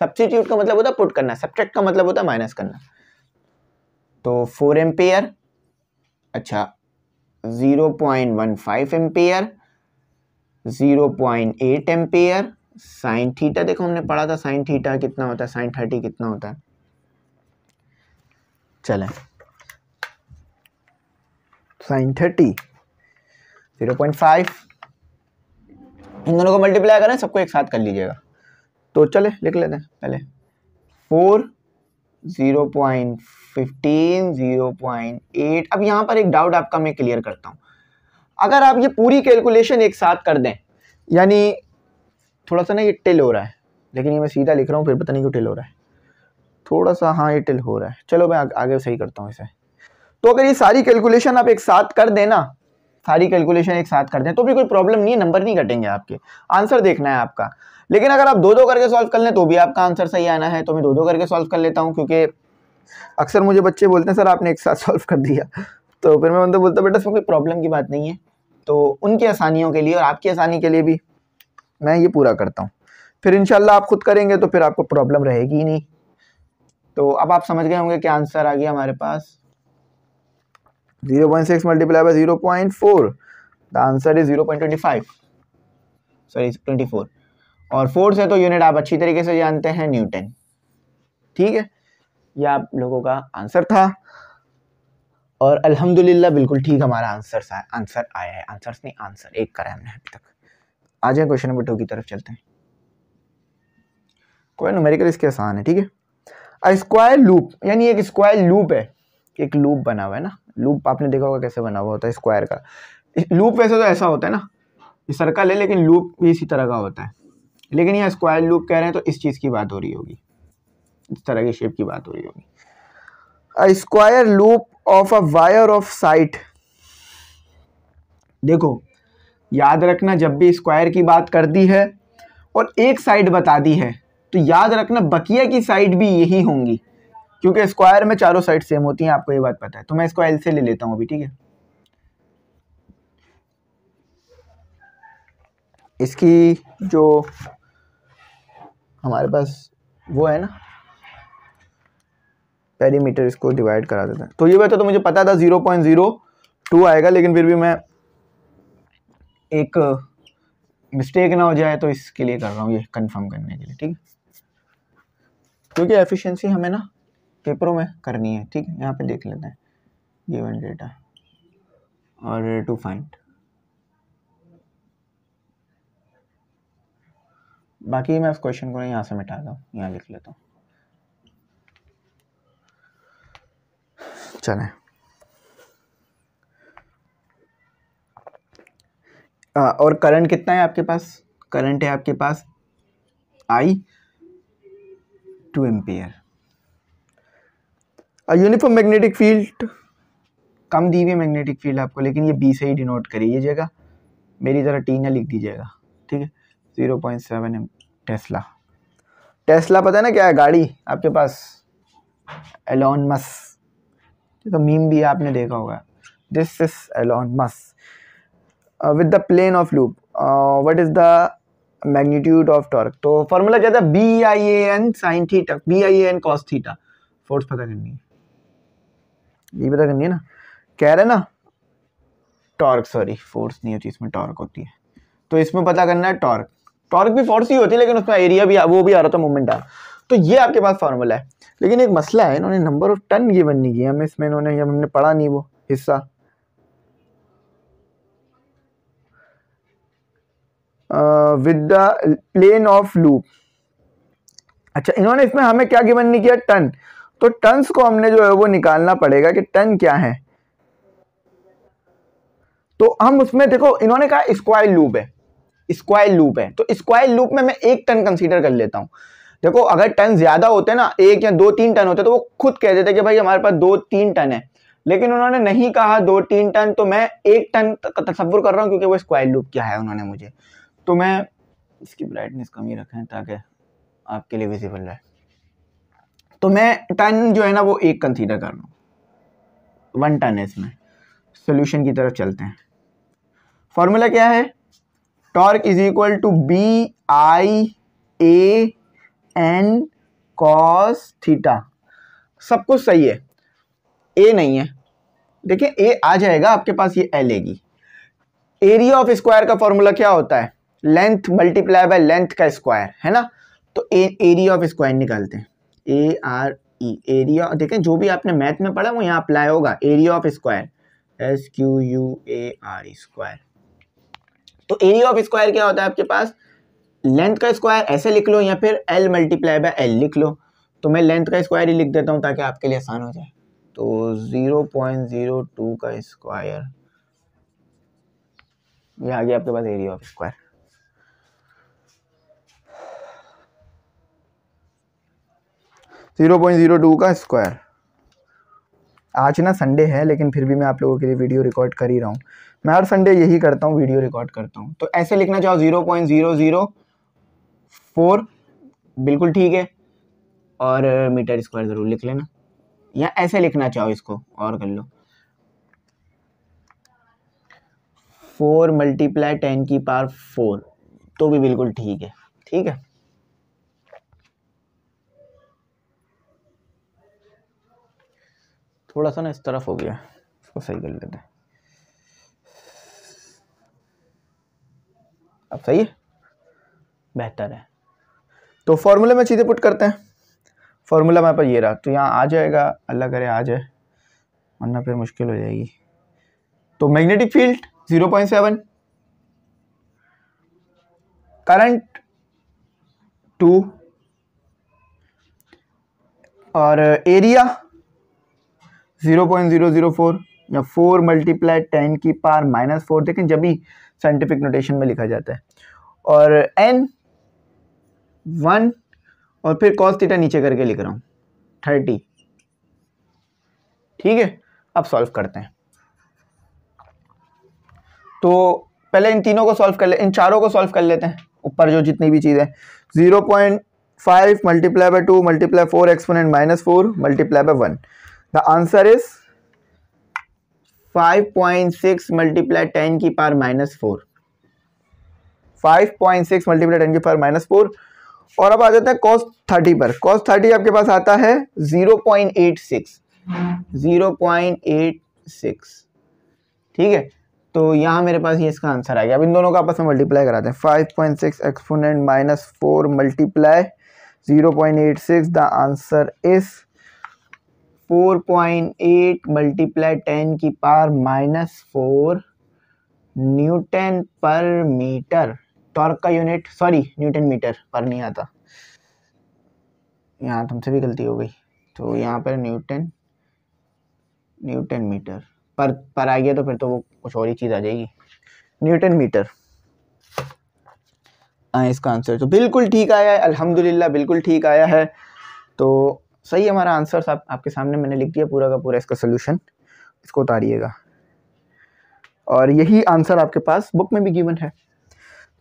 सब्स्टिट्यूट का मतलब होता है पुट करना, सब्ट्रैक्ट का मतलब होता है माइनस करना। तो 4 एम्पियर, अच्छा 0.15 एम्पियर, 0.8 एम्पियर साइन थीटा। देखो हमने पढ़ा था साइन थीटा कितना होता है, साइन 30 कितना होता है। चलें, साइन 30 0.5, इन दोनों को मल्टीप्लाई करें, सबको एक साथ कर लीजिएगा। तो चले लिख लेते हैं पहले 4, 0.15, 0.8। अब यहाँ पर एक डाउट आपका मैं क्लियर करता हूँ। अगर आप ये पूरी कैलकुलेशन एक साथ कर दें, यानी थोड़ा सा ना ये टिल हो रहा है, लेकिन ये मैं सीधा लिख रहा हूँ, फिर पता नहीं क्यों टिल हो रहा है थोड़ा सा। हाँ ये टिल हो रहा है, चलो मैं आगे सही करता हूँ इसे। तो अगर ये सारी कैलकुलेशन आप एक साथ कर देना, सारी कैलकुलेशन एक साथ कर दें, तो भी कोई प्रॉब्लम नहीं है, नंबर नहीं कटेंगे आपके, आंसर देखना है आपका। लेकिन अगर आप 2-2 करके सॉल्व कर लें तो भी आपका आंसर सही आना है। तो मैं 2-2 करके सॉल्व कर लेता हूँ, क्योंकि अक्सर मुझे बच्चे बोलते हैं सर आपने एक साथ सॉल्व कर दिया, तो फिर मैं उनको बोलता बेटा इसमें कोई प्रॉब्लम की बात नहीं है। तो उनकी आसानियों के लिए और आपकी आसानी के लिए भी मैं ये पूरा करता हूँ, फिर इंशाल्लाह आप खुद करेंगे तो फिर आपको प्रॉब्लम रहेगी ही नहीं। तो अब आप समझ गए होंगे कि आंसर आ गया हमारे पास 0.6 multiply by 0.4, the answer is 0.25, sorry 24। और फोर्स है तो यूनिट आप अच्छी तरीके से जानते हैं, न्यूटन। ठीक है, ये आप लोगों का आंसर था, और अल्हम्दुलिल्लाह बिल्कुल ठीक हमारा आंसर आया है। आंसर्स नहीं, आंसर एक करा है हमने अभी तक। आ जाए क्वेश्चन नंबर 2 की तरफ चलते हैं। कोई न्यूमेरिकल इसके आसान है। ठीक है, अ स्क्वायर लूप, यानी एक स्क्वायर लूप है, एक लूप बना हुआ है ना। लूप आपने देखा होगा कैसे बना हुआ होता है स्क्वायर का। लूप वैसे तो ऐसा होता है ना, ये सर्कल है, लेकिन लूप भी इसी तरह का होता है। लेकिन यहाँ स्क्वायर लूप कह रहे हैं तो इस चीज़ की बात हो रही होगी, इस तरह की शेप की बात हो रही होगी। A square loop of a wire of site. देखो याद रखना, जब भी स्क्वायर की बात कर दी है और एक साइड बता दी है, तो याद रखना बकिया की साइड भी यही होंगी, क्योंकि स्क्वायर में चारों साइड सेम होती हैं, आपको ये बात पता है। तो मैं इसको एल से ले लेता हूँ अभी। ठीक है, इसकी जो हमारे पास वो है ना पेरीमीटर, इसको डिवाइड करा देते हैं। तो ये वैसे तो मुझे पता था 0.02 आएगा, लेकिन फिर भी मैं एक मिस्टेक ना हो जाए तो इसके लिए कर रहा हूँ, ये कंफर्म करने के लिए, ठीक है, क्योंकि एफिशिएंसी हमें ना पेपरों में करनी है, ठीक है। यहाँ पे देख लेते हैं गिवन डेटा और टू फाइंड, बाकी मैं उस क्वेश्चन को यहाँ से मिटाता हूँ, यहाँ लिख लेता हूँ। चलें, और करंट कितना है आपके पास? करंट है आपके पास I 2 ampere. Uniform magnetic field, कम दी हुई मैग्नेटिक फील्ड आपको, लेकिन ये B से ही डिनोट करिएगा, मेरी तरह T ना लिख दीजिएगा, ठीक है। 0.7 टेस्ला। टेस्ला पता है ना क्या है? गाड़ी आपके पास, एलॉन मस्क, तो मीम भी आपने देखा होगा, this is Elon Musk with the plane of loop, what is the magnitude of torque. तो फॉर्मूला क्या था? BIAN sine theta, BIAN cos theta. Force पता करनी है, ये पता करनी है ना, कह रहे ना टॉर्क, सॉरी फोर्स नहीं होती इसमें, टॉर्क होती है। तो इसमें पता करना है टॉर्क, टॉर्क भी फोर्स ही होती है, लेकिन उसमें एरिया भी वो भी आ रहा था, मूवमेंट आ। तो ये आपके पास फॉर्मूला है, लेकिन एक मसला है, इन्होंने नंबर ऑफ टन गिवन नहीं किया हमें इसमें, इन्होंने हमने पढ़ा नहीं वो हिस्सा। With the plane of loop, अच्छा इन्होंने इसमें हमें क्या गिवन नहीं किया? टन। तो टन्स को हमने जो है वो निकालना पड़ेगा कि टन क्या है। तो हम उसमें देखो, इन्होंने कहा स्क्वायर लूप है, स्क्वायर लूप है, तो स्क्वायर लूप में मैं 1 टन कंसीडर कर लेता हूं। देखो अगर टन ज्यादा होते ना, 1 या 2-3 टन होते, तो वो खुद कह देते कि भाई हमारे पास 2-3 टन है, लेकिन उन्होंने नहीं कहा 2-3 टन, तो मैं 1 टन का तसव्वुर कर रहा हूं, क्योंकि वो स्क्वायर लूप क्या है उन्होंने मुझे। तो मैं इसकी ब्राइटनेस कम ही रखें ताकि आपके लिए विजिबल रहे। तो मैं टन जो है ना वो 1 कंसीडर कर रहा हूँ, 1 टन है इसमें। सोल्यूशन की तरफ चलते हैं। फॉर्मूला क्या है? Torque is equal to BIAN cos theta. सब कुछ सही है, ए नहीं है, देखिए ए आ जाएगा आपके पास, ये एल लेगी। एरिया ऑफ स्क्वायर का फॉर्मूला क्या होता है? लेंथ मल्टीप्लाई बाय लेंथ का स्क्वायर, है ना। तो एरिया ऑफ स्क्वायर निकालते हैं, ARE, एरिया। देखें जो भी आपने मैथ में पढ़ा वो यहाँ अप्लाई होगा, area of square, SQUARE square. तो एरिया ऑफ स्क्वायर क्या होता है आपके पास? लेंथ का स्क्वायर ऐसे लिख लो, या फिर L मल्टीप्लाई बाय L लिख लो। तो मैं लेंथ का स्क्वायर ही लिख देता हूँ ताकि आपके लिए आसान हो जाए। तो 0.02 का स्क्वायर, ये आ गया आपके पास एरिया ऑफ स्क्वायर। .02 का स्क्वायर। आज ना संडे है, लेकिन फिर भी मैं आप लोगों के लिए वीडियो रिकॉर्ड कर ही रहा हूँ। मैं हर संडे यही करता हूँ, वीडियो रिकॉर्ड करता हूँ। तो ऐसे लिखना चाहो 0.004, बिल्कुल ठीक है, और मीटर स्क्वायर जरूर लिख लेना, या ऐसे लिखना चाहो इसको और कर लो, 4 मल्टीप्लाई 10 की पावर 4, तो भी बिल्कुल ठीक है, ठीक है। थोड़ा सा ना इस तरफ हो गया, इसको सही कर लेते हैं। अब सही है, बेहतर है। तो फॉर्मूला में चीज़ें पुट करते हैं। फॉर्मूला हमारे पास ये रहा, तो यहाँ आ जाएगा, अल्लाह करे आ जाए, वरना फिर मुश्किल हो जाएगी। तो मैग्नेटिक फील्ड 0.7, करंट 2, और एरिया 0.004 या 4 मल्टीप्लाई 10 की पावर -4, देखें जब भी साइंटिफिक नोटेशन में लिखा जाता है, और n 1, और फिर cos थीटा नीचे करके लिख रहा हूँ 30, ठीक है। अब सॉल्व करते हैं। तो पहले इन तीनों को सॉल्व कर ले, इन चारों को सॉल्व कर लेते हैं, ऊपर जो जितनी भी चीज़ें। 0.5 multiply by 2 multiply 4 exponent -4 multiply by 1, the answer is 5.6 multiply 10 की पावर -4, 5.6 मल्टीप्लाई 10 की पावर -4। और अब आ जाता है cos 30 पर। cos 30 आपके पास आता है 0.86, 0.86, ठीक है। तो यहाँ मेरे पास ये इसका आंसर आ गया। अब इन दोनों का आपस में मल्टीप्लाई कराते हैं। 5.6 exponent -4 multiply 0.86, the answer is 4.8 multiply 10 की पावर -4 न्यूटन पर मीटर। टॉर्क का यूनिट, सॉरी न्यूटन मीटर पर नहीं आता, यहाँ तुमसे भी गलती हो गई। तो यहाँ पर न्यूटन मीटर पर आ गया, तो फिर तो वो कुछ और ही चीज़ आ जाएगी। न्यूटन मीटर इसका आंसर तो बिल्कुल ठीक आया है, अल्हम्दुलिल्लाह बिल्कुल ठीक आया है। तो सही हमारा आंसर आपके सामने मैंने लिख दिया पूरा का पूरा इसका सोल्यूशन, इसको उतारिएगा। और यही आंसर आपके पास बुक में भी गिवन है।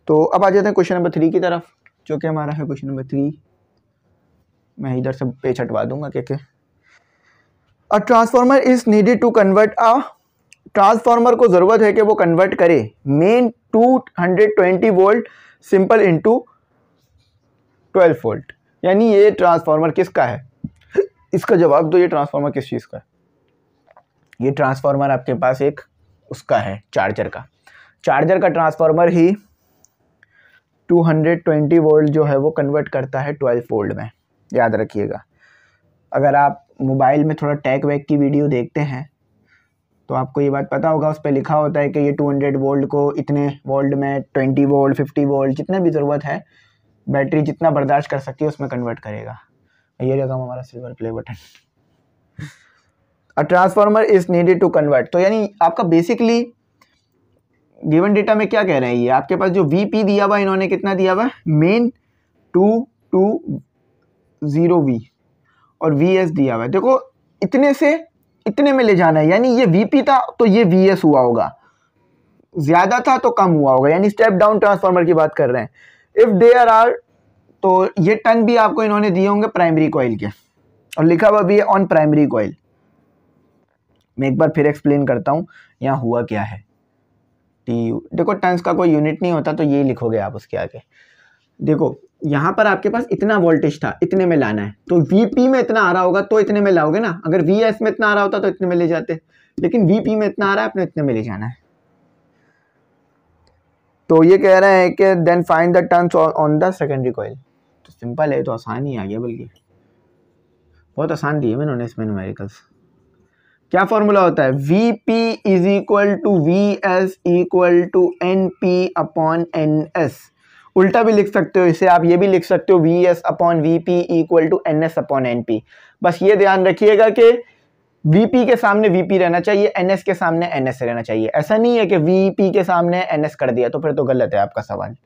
तो अब आ जाते हैं क्वेश्चन नंबर 3 की तरफ, जो कि हमारा है क्वेश्चन नंबर 3। मैं इधर से पेज हटवा दूंगा क्या। A transformer is needed to convert transformer को ज़रूरत है कि वो कन्वर्ट करे main 220 volt simple into 12 volt. यानी ये ट्रांसफार्मर किसका है, इसका जवाब दो। ये ट्रांसफार्मर किस चीज़ का है? ये ट्रांसफार्मर आपके पास एक उसका है, चार्जर का ट्रांसफार्मर ही 220 वोल्ट जो है वो कन्वर्ट करता है 12 वोल्ट में, याद रखिएगा। अगर आप मोबाइल में थोड़ा टैग वैग की वीडियो देखते हैं तो आपको ये बात पता होगा, उस पर लिखा होता है कि ये 200 वोल्ट को इतने वोल्ट में 20 वोल्ट 50 वोल्ट जितने भी ज़रूरत है, बैटरी जितना बर्दाश्त कर सकती है उसमें कन्वर्ट करेगा। ये रकम हमारा silver play button. A transformer is needed to convert, तो यानी आपका बेसिकली गिवन डेटा में क्या कह रहे हैं, ये आपके पास जो VP दिया हुआ, इन्होंने कितना दिया हुआ, मेन 220V और VS दिया हुआ है। देखो इतने से इतने में ले जाना है, यानी ये VP था तो ये VS हुआ होगा, ज्यादा था तो कम हुआ होगा, यानी स्टेप डाउन ट्रांसफार्मर की बात कर रहे हैं। इफ देयर आर, तो ये टन भी आपको इन्होंने दिए होंगे प्राइमरी कॉइल के, और लिखा हुआ भी है ऑन प्राइमरी कॉइल। मैं एक बार फिर एक्सप्लेन करता हूँ यहाँ हुआ क्या है। TU, देखो टन्स का कोई यूनिट नहीं होता, तो ये लिखोगे आप उसके आगे। देखो यहाँ पर आपके पास इतना वोल्टेज था, इतने में लाना है, तो VP में इतना आ रहा होगा तो इतने में लाओगे ना। अगर VS में इतना आ रहा होता तो इतने में ले जाते, लेकिन VP में इतना आ रहा है, अपने इतने में ले जाना है। तो ये कह रहे हैं कि then find the turns on the secondary coil. तो सिंपल है, तो आसान ही आ गया, बल्कि बहुत आसान दिए मैंने इसमें न्यूमेरिकल्स। क्या फॉर्मूला होता है, VP is equal to VS equal to NP upon NS। उल्टा भी लिख सकते हो इसे आप, ये भी लिख सकते हो VS upon VP equal to NS upon NP। बस ये ध्यान रखिएगा कि VP के सामने VP रहना चाहिए, NS के सामने NS रहना चाहिए। ऐसा नहीं है कि VP के सामने NS कर दिया, तो फिर तो गलत है आपका सवाल।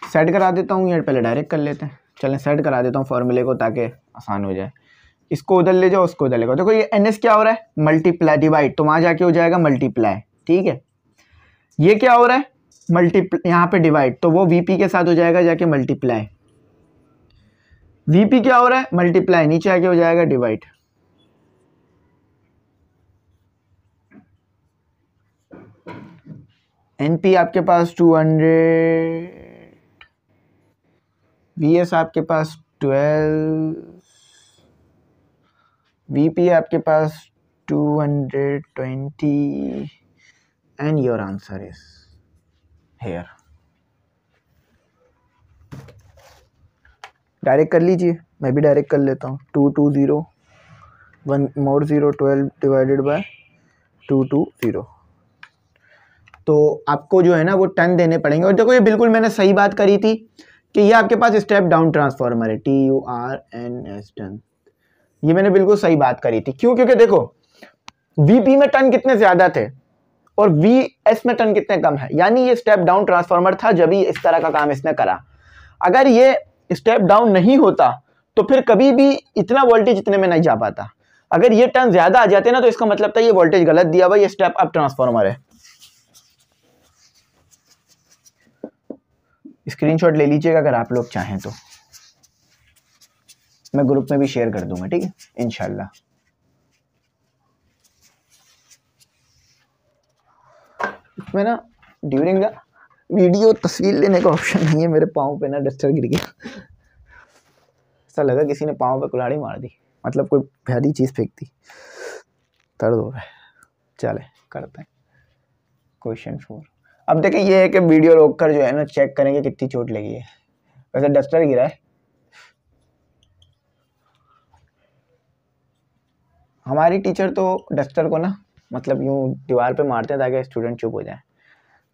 सेट करा देता हूँ, या पहले डायरेक्ट कर लेते हैं। चलें सेट करा देता हूँ फॉर्मूले को, ताकि आसान हो जाए। इसको उधर ले जाओ, उसको उधर ले जाओ। देखो ये NS क्या हो रहा है, मल्टीप्लाई डिवाइड, तो वहां जाके हो जाएगा मल्टीप्लाई, ठीक है। ये क्या हो रहा है, मल्टीप्लाई, यहाँ पे डिवाइड, तो वो VP के साथ हो जाएगा जाके मल्टीप्लाई। VP क्या हो रहा है, मल्टीप्लाई, नीचे आके हो जाएगा डिवाइड। NP आपके पास 200, VS आपके पास 12, VP आपके पास 220, and your answer is here. Direct कर लीजिए, मैं भी डायरेक्ट कर लेता हूँ। 220 1 more 0 12 डिवाइडेड बाय 220। तो आपको जो है ना वो टन देने पड़ेंगे। और देखो ये बिल्कुल मैंने सही बात करी थी कि ये आपके पास स्टेप डाउन ट्रांसफार्मर है, TURNS टन। ये मैंने बिल्कुल सही बात करी थी। क्यों? क्योंकि देखो VP में टन कितने ज्यादा थे और VS में टन कितने कम है, यानी ये स्टेप डाउन ट्रांसफार्मर था जब ही इस तरह का काम इसने करा। अगर ये स्टेप डाउन नहीं होता तो फिर कभी भी इतना वोल्टेज इतने में नहीं जा पाता। अगर ये टर्न ज्यादा आ जाते ना तो इसका मतलब था ये वोल्टेज गलत दिया हुआ, ये स्टेप अप ट्रांसफार्मर है। स्क्रीनशॉट ले लीजिएगा अगर आप लोग चाहें तो, मैं ग्रुप में भी शेयर कर दूंगा, ठीक है इंशाल्लाह। इसमें ना ड्यूरिंग द वीडियो तस्वीर लेने का ऑप्शन नहीं है। मेरे पाँव पे ना डस्टर गिर गया, ऐसा लगा किसी ने पाँव पे कुल्हाड़ी मार दी, मतलब कोई भारी चीज़ फेंक दी, दर्द हो रहा है। चले करते हैं क्वेश्चन 4। अब देखें ये है कि वीडियो रोक कर जो है ना चेक करेंगे कितनी चोट लगी है। वैसे डस्टर गिरा है, हमारी टीचर तो डस्टर को ना मतलब यूँ दीवार पे मारते हैं ताकि स्टूडेंट चुप हो जाए।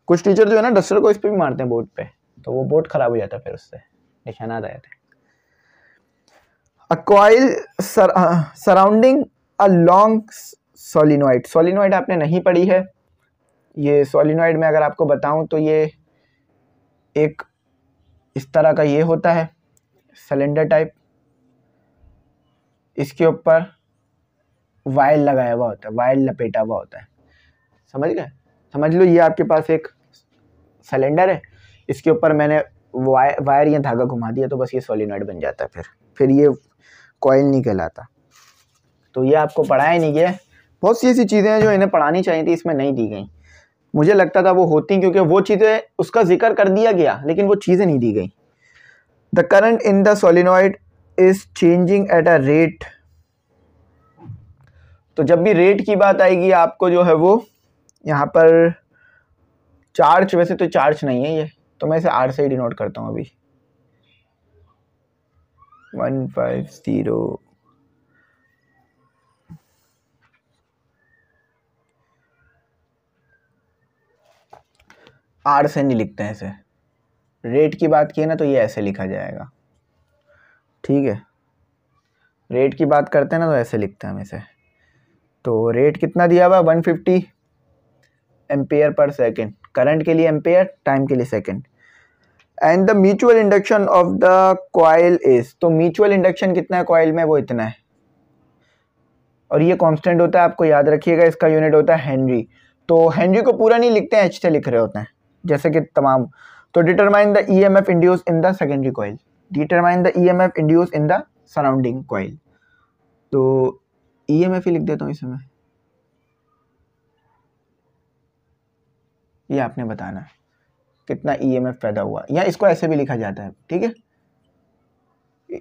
कुछ टीचर जो है ना डस्टर को इस पे भी मारते हैं बोर्ड पे, तो वो बोर्ड खराब हो जाता है, फिर उससे निशानात आ जाते हैं। A coil surrounding a long solenoid. Solenoid आपने नहीं पढ़ी है। ये सोलिनॉइड में अगर आपको बताऊं तो ये एक इस तरह का ये होता है सिलेंडर टाइप, इसके ऊपर वायर लगाया हुआ होता है, वायर लपेटा हुआ होता है, समझ गए? समझ लो ये आपके पास एक सिलेंडर है, इसके ऊपर मैंने वायर या धागा घुमा दिया तो बस ये सोलिनॉइड बन जाता है। फिर ये कॉइल नहीं कहलाता। तो ये आपको पढ़ाया नहीं गया। बहुत सी ऐसी चीज़ें हैं जो इन्हें पढ़ानी चाहिए थी, इसमें नहीं दी गई। मुझे लगता था वो होती, क्योंकि वो चीज़ें उसका जिक्र कर दिया गया लेकिन वो चीज़ें नहीं दी गई। The current in the solenoid is changing at a rate. तो जब भी रेट की बात आएगी आपको जो है वो यहाँ पर चार्ज, वैसे तो चार्ज नहीं है ये, तो मैं इसे आर से ही डिनोट करता हूँ अभी। 150 आर से नहीं लिखते हैं इसे। रेट की बात की है ना तो ये ऐसे लिखा जाएगा, ठीक है। रेट की बात करते हैं ना तो ऐसे लिखते हैं हम इसे। तो रेट कितना दिया हुआ 150 एम्पेयर पर सेकेंड, करंट के लिए एम्पेयर, टाइम के लिए second. And the mutual induction of the coil is, तो म्यूचुअल इंडक्शन कितना है कॉइल में, वो इतना है, और ये कांस्टेंट होता है, आपको याद रखिएगा। इसका यूनिट होता है हेनरी। तो हेनरी को पूरा नहीं लिखते हैं, एच से लिख रहे होते हैं जैसे कि तमाम। तो determine the EMF induce in the secondary coil, determine the EMF induce in the surrounding coil. तो ईएमएफ ही लिख देता हूँ इसमें, ये आपने बताना है कितना ईएमएफ पैदा हुआ, या इसको ऐसे भी लिखा जाता है, ठीक है,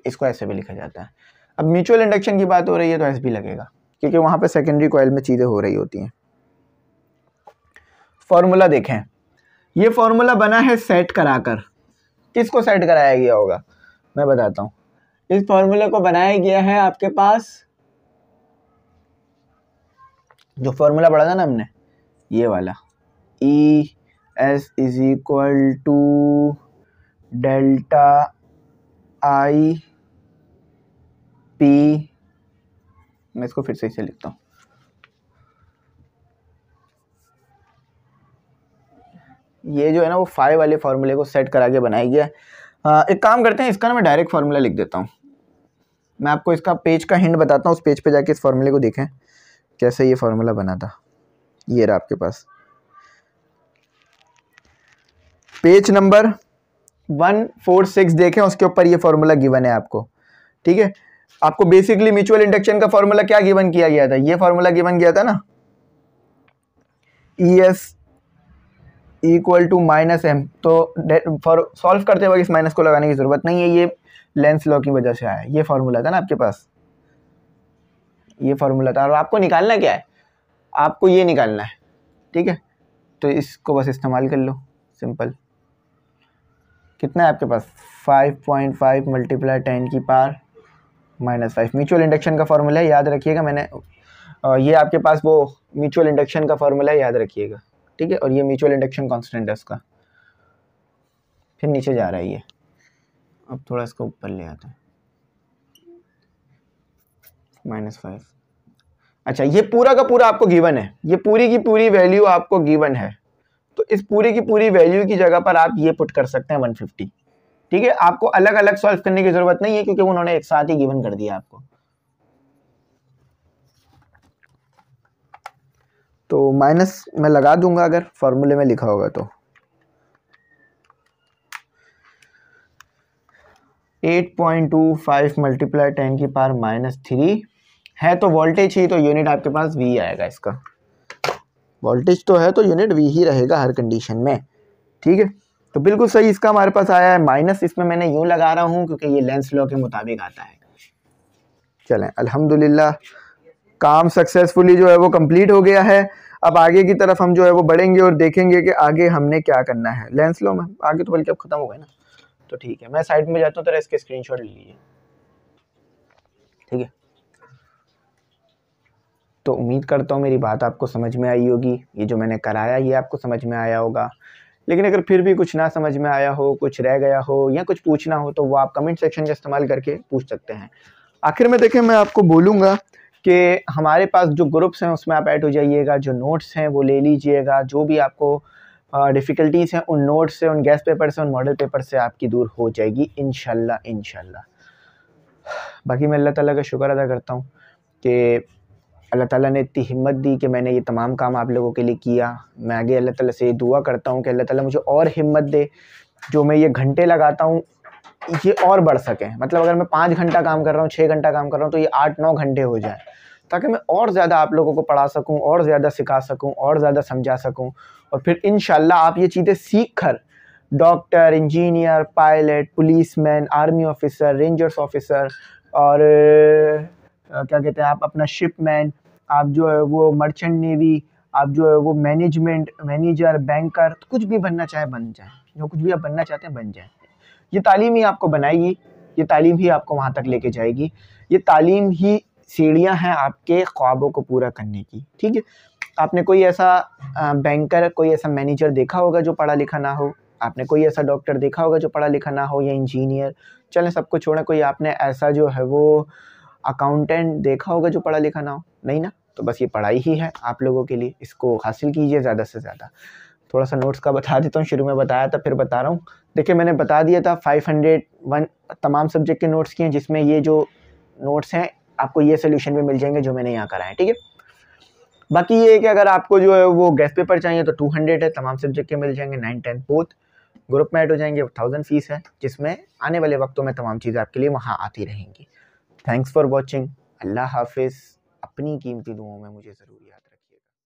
इसको ऐसे भी लिखा जाता है। अब म्यूचुअल इंडक्शन की बात हो रही है तो ऐसे भी लगेगा, क्योंकि वहां पे सेकेंडरी कॉइल में चीजें हो रही होती हैं। फॉर्मूला देखें, ये फॉर्मूला बना है सेट कराकर। किसको सेट कराया गया होगा मैं बताता हूँ। इस फॉर्मूले को बनाया गया है आपके पास, जो फॉर्मूला पढ़ा था ना हमने, ये वाला, E S is equal to delta I P. मैं इसको फिर से इसे लिखता हूँ, ये जो है ना वो फाई वाले फॉर्मूले को सेट करा के बनाया गया है। एक काम करते हैं, इसका ना मैं डायरेक्ट फार्मूला लिख देता हूँ। मैं आपको इसका पेज का हिंट बताता हूँ, उस पेज पे जाके इस फार्मूले को देखें कैसे ये फार्मूला बना था। ये रहा आपके पास पेज नंबर 146, देखें उसके ऊपर ये फार्मूला गिवन है आपको, ठीक है। आपको बेसिकली म्यूचुअल इंडक्शन का फार्मूला क्या गिवन किया गया था, ये फार्मूला गिवन किया था ना, E S equal to minus M. तो फॉर सॉल्व करते वक्त इस माइनस को लगाने की जरूरत नहीं है, ये लेंस लॉ की वजह से आया है। ये फार्मूला था ना आपके पास, ये फार्मूला था, और आपको निकालना क्या है, आपको ये निकालना है, ठीक है। तो इसको बस इस्तेमाल कर लो, सिंपल। कितना है आपके पास 5.5 मल्टीप्लाई 10 की पावर -5। म्यूचुअल इंडक्शन का फार्मूला है, याद रखिएगा। मैंने ये आपके पास वो म्यूचुअल इंडक्शन का फार्मूला है, याद रखिएगा, ठीक है। और ये म्यूचुअल इंडक्शन कांस्टेंट है उसका, फिर नीचे जा रहा है ये। अब थोड़ा इसको ऊपर ले आता है, -5। अच्छा, ये पूरा का पूरा आपको गिवन है, ये पूरी की पूरी वैल्यू आपको गिवन है। तो इस पूरी की पूरी वैल्यू की जगह पर आप ये पुट कर सकते हैं 150, ठीक है। आपको अलग अलग सॉल्व करने की जरूरत नहीं है, क्योंकि उन्होंने एक साथ ही गिवन कर दिया आपको। तो माइनस मैं लगा दूंगा अगर फॉर्मूले में लिखा होगा तो। 8.25 मल्टीप्लाई 10 की पावर -3 है, तो वोल्टेज ही, तो यूनिट आपके पास V आएगा इसका, वोल्टेज तो है तो यूनिट वी ही रहेगा हर कंडीशन में, ठीक है। तो बिल्कुल सही इसका हमारे पास आया है। माइनस इसमें मैंने यूं लगा रहा हूं क्योंकि ये लेंस लॉ के मुताबिक आता है। चलें अल्हम्दुलिल्लाह काम सक्सेसफुली जो है वो कंप्लीट हो गया है। अब आगे की तरफ हम जो है वो बढ़ेंगे और देखेंगे कि आगे हमने क्या करना है लेंस लॉ में। आगे तो बल्कि अब खत्म हो गया ना, तो ठीक है मैं साइड में जाता हूँ, तरह इसके स्क्रीनशॉट ले लीजिए, ठीक है। तो उम्मीद करता हूँ मेरी बात आपको समझ में आई होगी, ये जो मैंने कराया ये आपको समझ में आया होगा। लेकिन अगर फिर भी कुछ ना समझ में आया हो, कुछ रह गया हो या कुछ पूछना हो तो वो आप कमेंट सेक्शन का इस्तेमाल करके पूछ सकते हैं। आखिर में देखें मैं आपको बोलूँगा कि हमारे पास जो ग्रुप्स हैं उसमें आप ऐड हो जाइएगा, जो नोट्स हैं वो ले लीजिएगा, जो भी आपको डिफ़िकल्टीज़ हैं उन नोट्स से, उन गेस्ट पेपर से, उन मॉडल पेपर से आपकी दूर हो जाएगी इंशाल्लाह इंशाल्लाह। बाकी मैं अल्लाह ताला का शुक्र अदा करता हूँ कि अल्लाह ताला ने इतनी हिम्मत दी कि मैंने ये तमाम काम आप लोगों के लिए किया। मैं आगे अल्लाह ताला से दुआ करता हूँ कि अल्लाह ताला मुझे और हिम्मत दे, जो मैं ये घंटे लगाता हूँ ये और बढ़ सके। मतलब अगर मैं 5 घंटा काम कर रहा हूँ, 6 घंटा काम कर रहा हूँ, तो ये 8-9 घंटे हो जाए, ताकि मैं और ज़्यादा आप लोगों को पढ़ा सकूँ, और ज़्यादा सिखा सकूँ, और ज़्यादा समझा सकूँ। और फिर इंशाल्लाह आप ये चीज़ें सीख कर doctor, engineer, pilot, policeman, army officer, rangers officer और क्या कहते हैं आप अपना शिपमैन, आप जो है वो मर्चेंट नेवी, आप जो है वो मैनेजमेंट, मैनेजर, बैंकर, कुछ भी बनना चाहे बन जाए, जो कुछ भी आप बनना चाहते हैं बन जाए। ये तालीम ही आपको बनाएगी, ये तालीम ही आपको वहाँ तक लेके जाएगी, ये तालीम ही सीढ़ियाँ हैं आपके ख्वाबों को पूरा करने की, ठीक है। आपने कोई ऐसा बैंकर, कोई ऐसा मैनेजर देखा होगा जो पढ़ा लिखा ना हो, आपने कोई ऐसा डॉक्टर देखा होगा जो पढ़ा लिखा ना हो, या इंजीनियर, चलें सबको छोड़ें, कोई आपने ऐसा जो है वो अकाउंटेंट देखा होगा जो पढ़ा लिखा ना हो, नहीं ना। तो बस ये पढ़ाई ही है आप लोगों के लिए, इसको हासिल कीजिए ज़्यादा से ज़्यादा। थोड़ा सा नोट्स का बता देता हूँ, शुरू में बताया था फिर बता रहा हूँ। देखिए मैंने बता दिया था 501 तमाम सब्जेक्ट के नोट्स किए हैं, जिसमें ये जो नोट्स हैं आपको ये सोल्यूशन भी मिल जाएंगे जो मैंने यहाँ कराए हैं, ठीक है। बाकी ये है कि अगर आपको जो है वो गेस्ट पेपर चाहिए तो 200 है, तमाम सब्जेक्ट के मिल जाएंगे, 9, 10 बोथ। ग्रुप में ऐड हो जाएंगे, 1000 फीस है, जिसमें आने वाले वक्तों में तमाम चीज़ें आपके लिए वहाँ आती रहेंगी। थैंक्स फॉर वॉचिंग, अल्लाह हाफिज़। अपनी कीमती दुआओं में मुझे ज़रूर याद